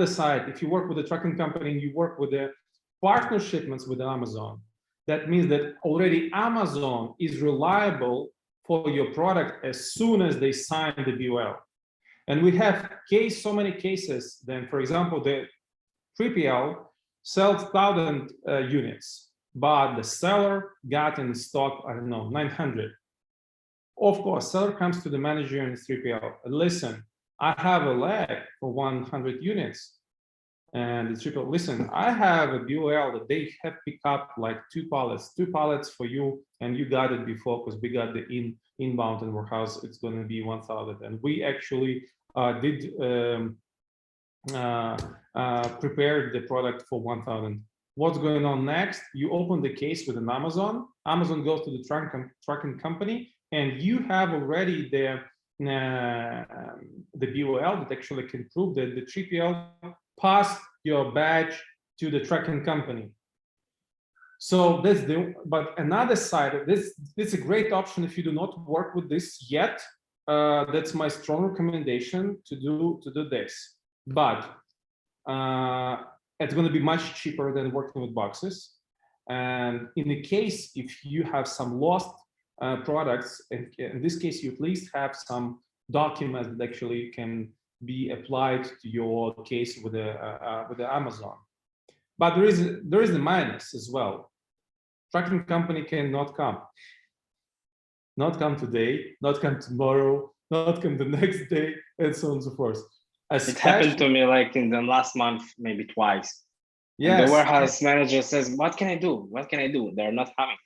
side, if you work with a trucking company and you work with the partner shipments with Amazon, that means that already Amazon is reliable for your product as soon as they sign the BOL. And we have so many cases. Then, for example, the 3PL sells 1,000 units, but the seller got in stock, I don't know, 900. Of course, seller comes to the manager in 3PL. Listen, I have a lag for 100 units. And the 3PL, listen, I have a BOL that they have picked up like two pallets for you, and you got it before because we got the inbound and warehouse. It's going to be 1,000, and we actually did prepare the product for 1,000. What's going on next? You open the case with an Amazon. Amazon goes to the trucking company, and you have already the BOL that actually can prove that the 3PL passed your badge to the trucking company. So but another side of this is a great option if you do not work with this yet. That's my strong recommendation to do this. But it's going to be much cheaper than working with boxes. And in the case, if you have some lost products, in this case, you at least have some documents that actually can be applied to your case with the Amazon. But there is a minus as well. Trucking company cannot come. Not come today, not come tomorrow, not come the next day, and so on and so forth. It happened to me like in the last month, maybe twice. Yes. And the warehouse manager says, what can I do? What can I do? They're not coming.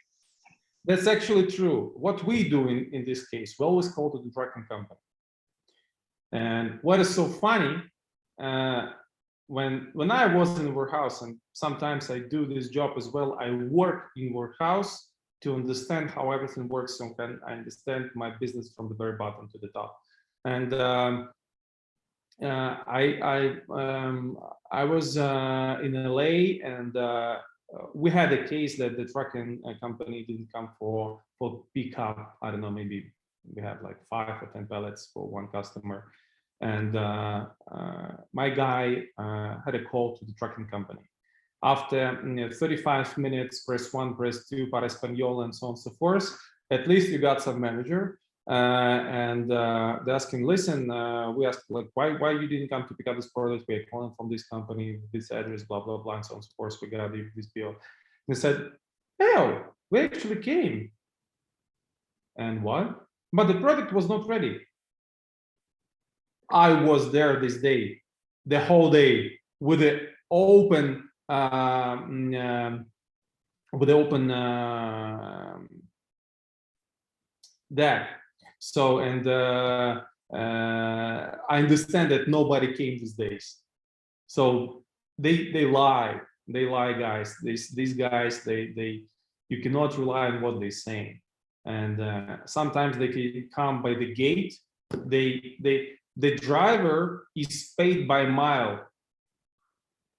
That's actually true. What we do in this case, we always call to the trucking company. And what is so funny, when I was in the warehouse, and sometimes I do this job as well, I work in warehouse to understand how everything works, so I understand my business from the very bottom to the top. And I was in LA, and we had a case that the trucking company didn't come for pickup. I don't know, maybe we have like 5 or 10 pallets for one customer. And my guy had a call to the trucking company. After 35 minutes, press 1, press 2, para español, and so on and so forth, at least you got some manager. And they asked him, listen, we asked, like, why you didn't come to pick up this product? We're calling from this company, this address, blah, blah, blah, and so on and so forth. We got this bill. They said, hell, we actually came. And what? But the product was not ready. I was there this day, the whole day, with the open deck. So, and I understand that nobody came these days. So they lie, guys. These guys, you cannot rely on what they're saying. And sometimes they can come by the gate. The driver is paid by mile,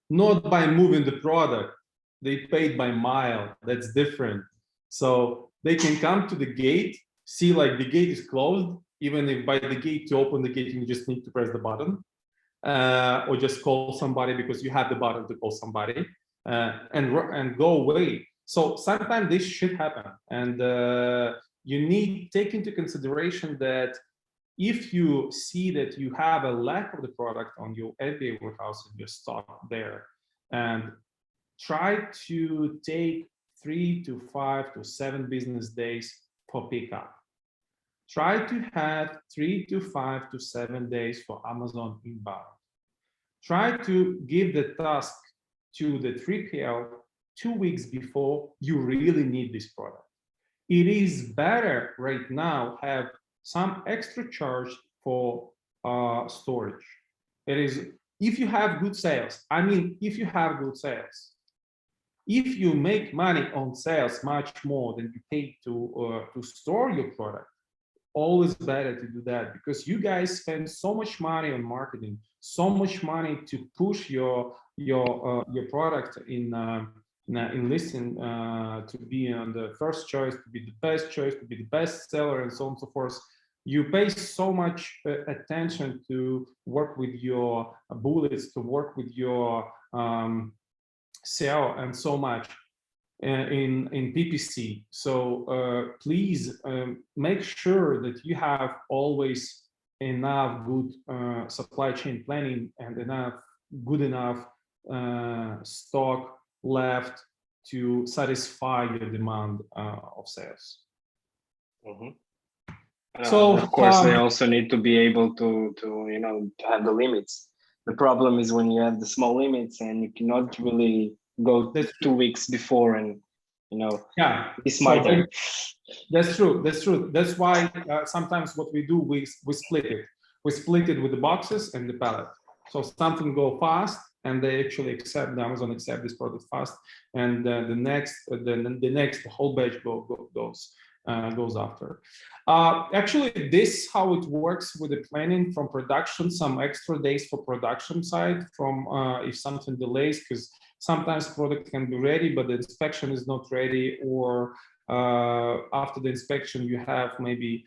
not by moving the product. They paid by mile. That's different. So they can come to the gate, see like the gate is closed, even if by the gate to open the gate, you just need to press the button, or just call somebody because you have the button to call somebody, and go away. So sometimes this should happen, and you need to take into consideration that if you see that you have a lack of the product on your FBA warehouse in your stock there, and try to take 3 to 5 to 7 business days for pickup. Try to have 3 to 5 to 7 days for Amazon inbound. Try to give the task to the 3PL 2 weeks before you really need this product. It is better right now have some extra charge for storage. It is, if you have good sales, I mean, if you have good sales, if you make money on sales much more than you pay to store your product, always better to do that, because you guys spend so much money on marketing, so much money to push your product in listing, to be on the first choice, to be the best choice, to be the best seller, and so on and so forth. You pay so much attention to work with your bullets, to work with your SEO, and so much in PPC. So please make sure that you have always enough good supply chain planning and good enough stock left to satisfy your demand of sales. Mm-hmm. So of course, they also need to be able to to have the limits. The problem is when you have the small limits and you cannot really go 2 weeks before and yeah, be smarter. That's true. That's true. That's why sometimes what we do, we split it. We split it with the boxes and the pallet. So something go fast, and they actually accept, the Amazon accept this product fast, and the next whole batch goes after. Actually, this how it works with the planning from production. Some extra days for production side from if something delays, because sometimes product can be ready, but the inspection is not ready, or after the inspection you have maybe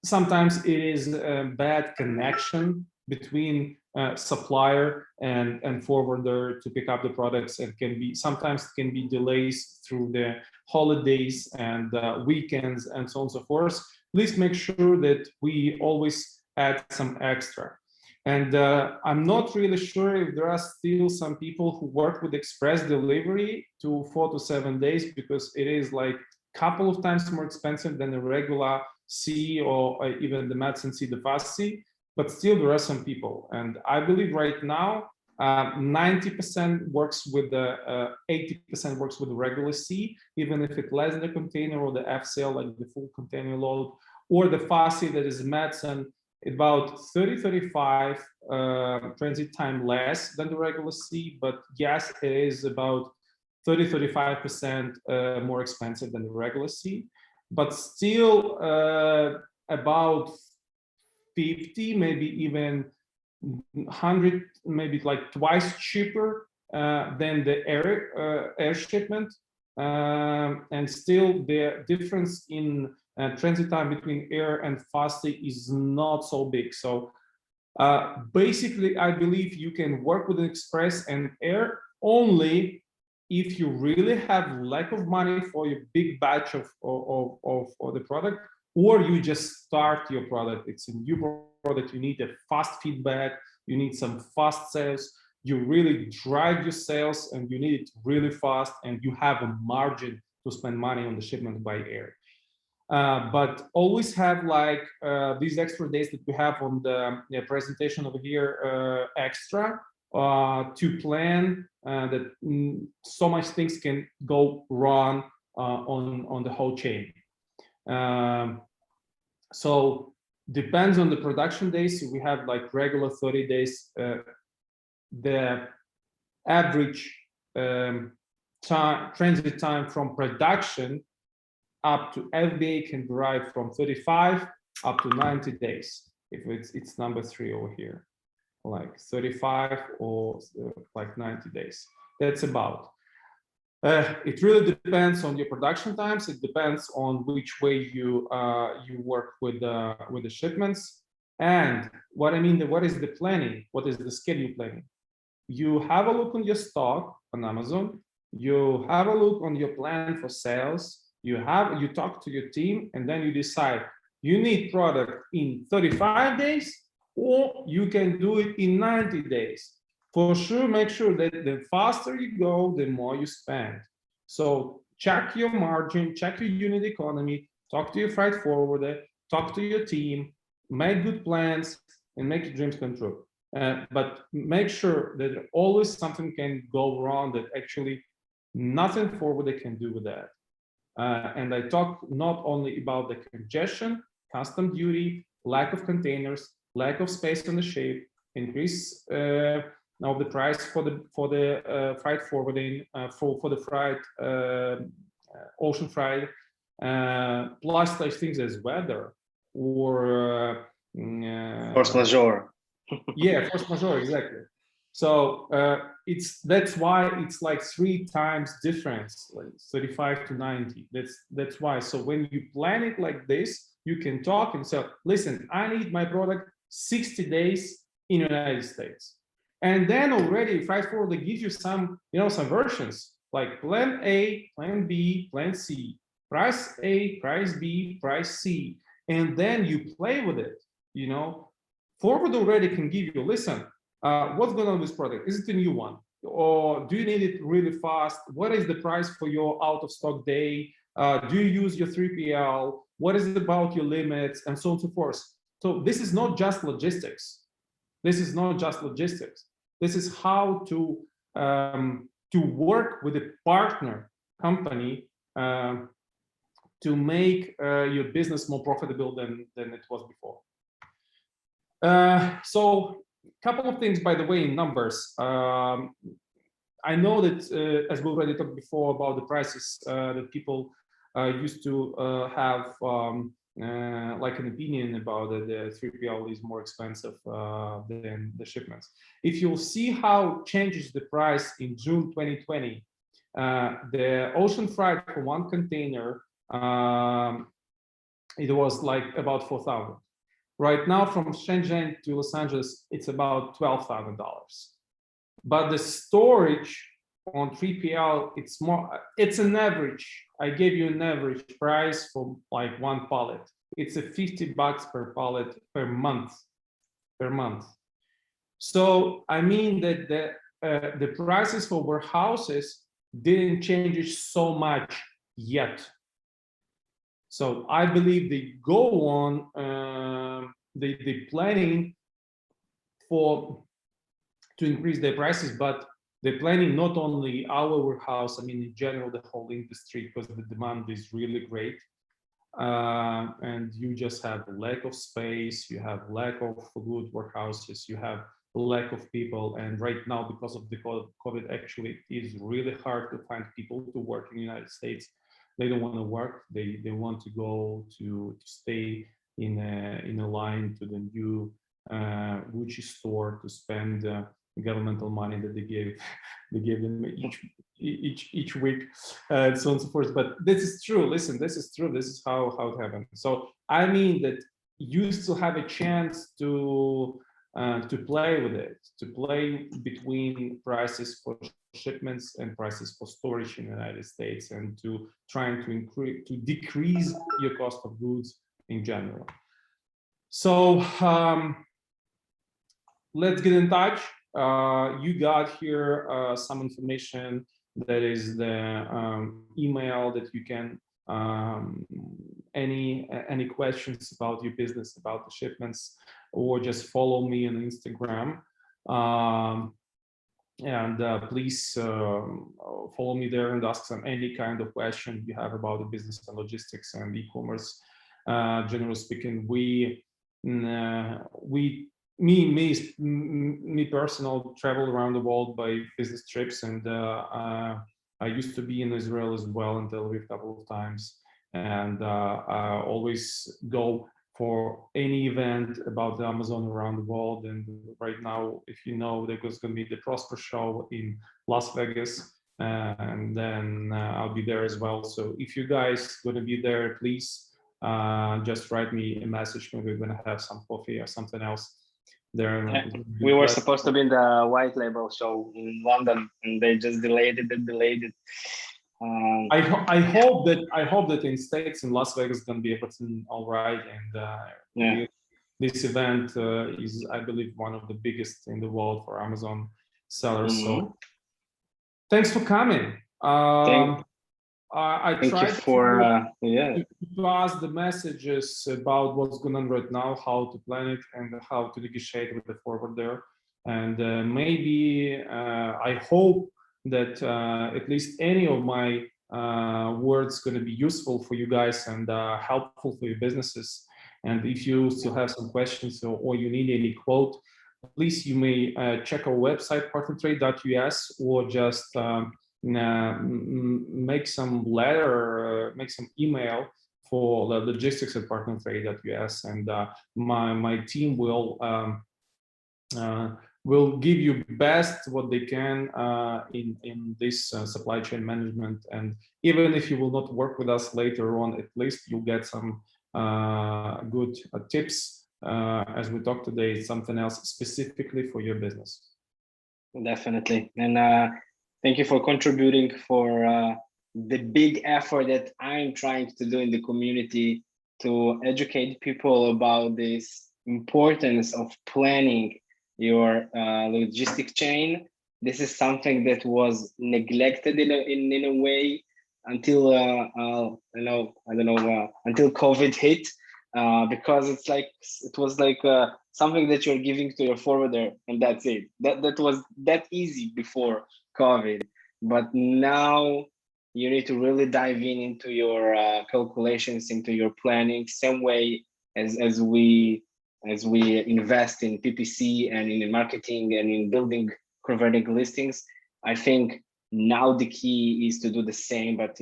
sometimes it is a bad connection between supplier and forwarder to pick up the products, and sometimes can be delays through the holidays and weekends and so on and so forth. Please make sure that we always add some extra. And I'm not really sure if there are still some people who work with express delivery to 4 to 7 days, because it is like a couple of times more expensive than the regular C, or even the Madsen C, the fast C. But still, there are some people, and I believe right now 90% works with the 80% works with the regular C, even if it's less than the container, or the FCL, like the full container load, or the fast C that is Madsen, about 30-35 transit time less than the regular C, but yes, it is about 30-35% more expensive than the regular C, but still about 50, maybe even 100, maybe like twice cheaper than the air shipment, and still the difference in transit time between air and fast is not so big. So basically, I believe you can work with express and air only if you really have lack of money for your big batch of the product, or you just start your product. It's a new product. You need a fast feedback. You need some fast sales. You really drive your sales, and you need it really fast, and you have a margin to spend money on the shipment by air. But always have like these extra days that we have on the presentation over here extra to plan that so much things can go wrong on the whole chain. So depends on the production days. We have like regular 30 days. The average transit time from production up to FBA can derive from 35 up to 90 days. If it's number 3 over here, like 35 or like 90 days. That's about. It really depends on your production times. It depends on which way you work with the shipments. And what I mean, what is the planning? What is the schedule planning? You have a look on your stock on Amazon. You have a look on your plan for sales. You talk to your team, and then you decide you need product in 35 days, or you can do it in 90 days. For sure, make sure that the faster you go, the more you spend. So check your margin, check your unit economy, talk to your freight forwarder, talk to your team, make good plans, and make your dreams come true. But make sure that always something can go wrong, that actually nothing forwarder can do with that. And I talk not only about the congestion, custom duty, lack of containers, lack of space on the ship, increase of the price for the freight forwarding for the freight ocean freight, plus such things as weather or Force majeure. yeah, force majeure, exactly. So that's why it's like 3 times difference, like 35 to 90. That's why. So when you plan it like this, you can talk and say, listen, I need my product 60 days in the United States. And then already freight forwarder gives you some, some versions like plan A, plan B, plan C, price A, price B, price C. And then you play with it, Forward already can give you, listen, what's going on with this product? Is it a new one? Or do you need it really fast? What is the price for your out of stock day? Do you use your 3PL? What is it about your limits? And so on and so forth. So this is not just logistics. This is not just logistics. This is how to work with a partner company to make your business more profitable than it was before. So a couple of things, by the way, in numbers. I know that, as we already talked before about the prices that people used to have like an opinion about it, the 3PL is more expensive than the shipments. If you'll see how changes the price in June 2020, the ocean freight for one container, it was like about $4,000. Right now, from Shenzhen to Los Angeles, it's about $12,000. But the storage on 3PL, it's an average. I gave you an average price for like one pallet. It's a $50 per pallet per month. So I mean that the prices for warehouses didn't change so much yet. So I believe they go on, they planning to increase their prices, but they're planning not only our warehouse, I mean, in general, the whole industry, because the demand is really great. And you just have lack of space, you have lack of good warehouses, you have lack of people. And right now, because of the COVID, actually, it is really hard to find people to work in the United States. They don't want to work. They want to go to stay in a line to the new Gucci store to spend governmental money that they gave them each week, and so on and so forth. But this is true. Listen, this is true. This is how it happened. So I mean that you still have a chance to play with it, to play between prices for shipments and prices for storage in the United States, and to trying to decrease your cost of goods in general. So let's get in touch. You got here some information. That is the email that you can any questions about your business, about the shipments, or just follow me on Instagram. And please follow me there and ask any kind of question you have about the business and logistics and e-commerce. Generally speaking, me personal travel around the world by business trips, and I used to be in Israel as well, in Tel Aviv a couple of times, and I always go for any event about the Amazon around the world. And right now, if you know, there's going to be the Prosper Show in Las Vegas, and then I'll be there as well. So if you guys going to be there, please just write me a message. Maybe we're going to have some coffee or something else there. Yeah. We were supposed to be in the White Label show in London, and they just delayed it. I hope that in States, in Las Vegas, is going to be everything all right. And this event is, I believe, one of the biggest in the world for Amazon sellers. So thanks for coming. I tried to pass the messages about what's going on right now, how to plan it, and how to negotiate with the forwarder. And maybe I hope that at least any of my words going to be useful for you guys and helpful for your businesses. And if you still have some questions or you need any quote, at least you may check our website, partnertrade.us, or just make some letter, make some email for the logistics at partnertrade.us, and my team will give you best what they can in this supply chain management. And even if you will not work with us later on, at least you'll get some good tips. As we talked today, something else specifically for your business. Definitely. And thank you for contributing for the big effort that I'm trying to do in the community to educate people about this importance of planning your logistic chain. This is something that was neglected in a way until until COVID hit, because it was like something that you're giving to your forwarder and that's it. That was that easy before COVID, but now you need to really dive into your calculations, into your planning, same way as we invest in PPC and in marketing and in building converting listings. I think now the key is to do the same, but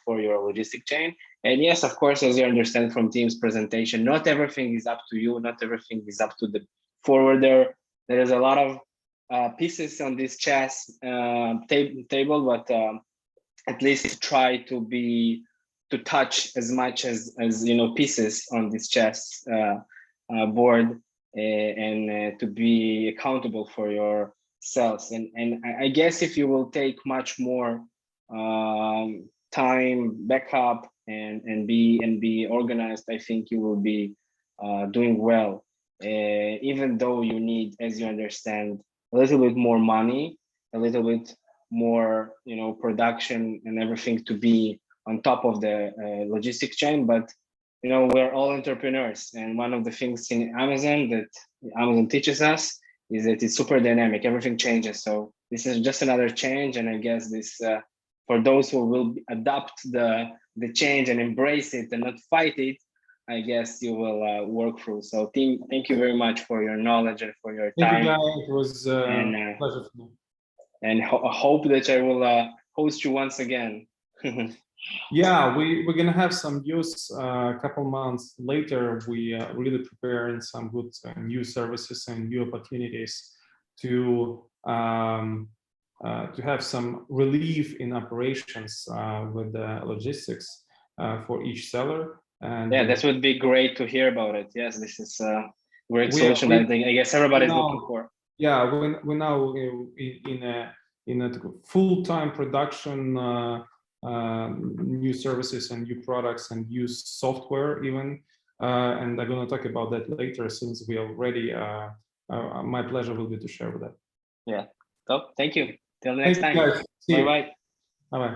for your logistic chain. And yes, of course, as you understand from Tim's presentation, not everything is up to you. Not everything is up to the forwarder. There is a lot of pieces on this chess table, but at least try to touch as much as pieces on this chess board, and to be accountable for your cells. And I guess if you will take much more time, backup, and be organized, I think you will be doing well. Even though you need, as you understand, a little bit more money, a little bit more, production and everything to be on top of the logistic chain. But we're all entrepreneurs, and one of the things in Amazon that Amazon teaches us is that it's super dynamic. Everything changes. So this is just another change, and I guess this for those who will adapt the change and embrace it and not fight it, I guess you will work through. So Tim, thank you very much for your knowledge and for your time. Thank you, guys. It was a pleasure for me. And hope that I will host you once again. Yeah, we're gonna have some news a couple months later. We really preparing some good new services and new opportunities to have some relief in operations with the logistics for each seller. And yeah, that would be great to hear about it. Yes, this is a great solution. I guess everybody's looking for. Yeah, we're now in a full-time production. New services and new products and new software even, and I'm going to talk about that later since we already my pleasure will be to share with that. Yeah, so thank you till the next time. Bye bye. Bye bye.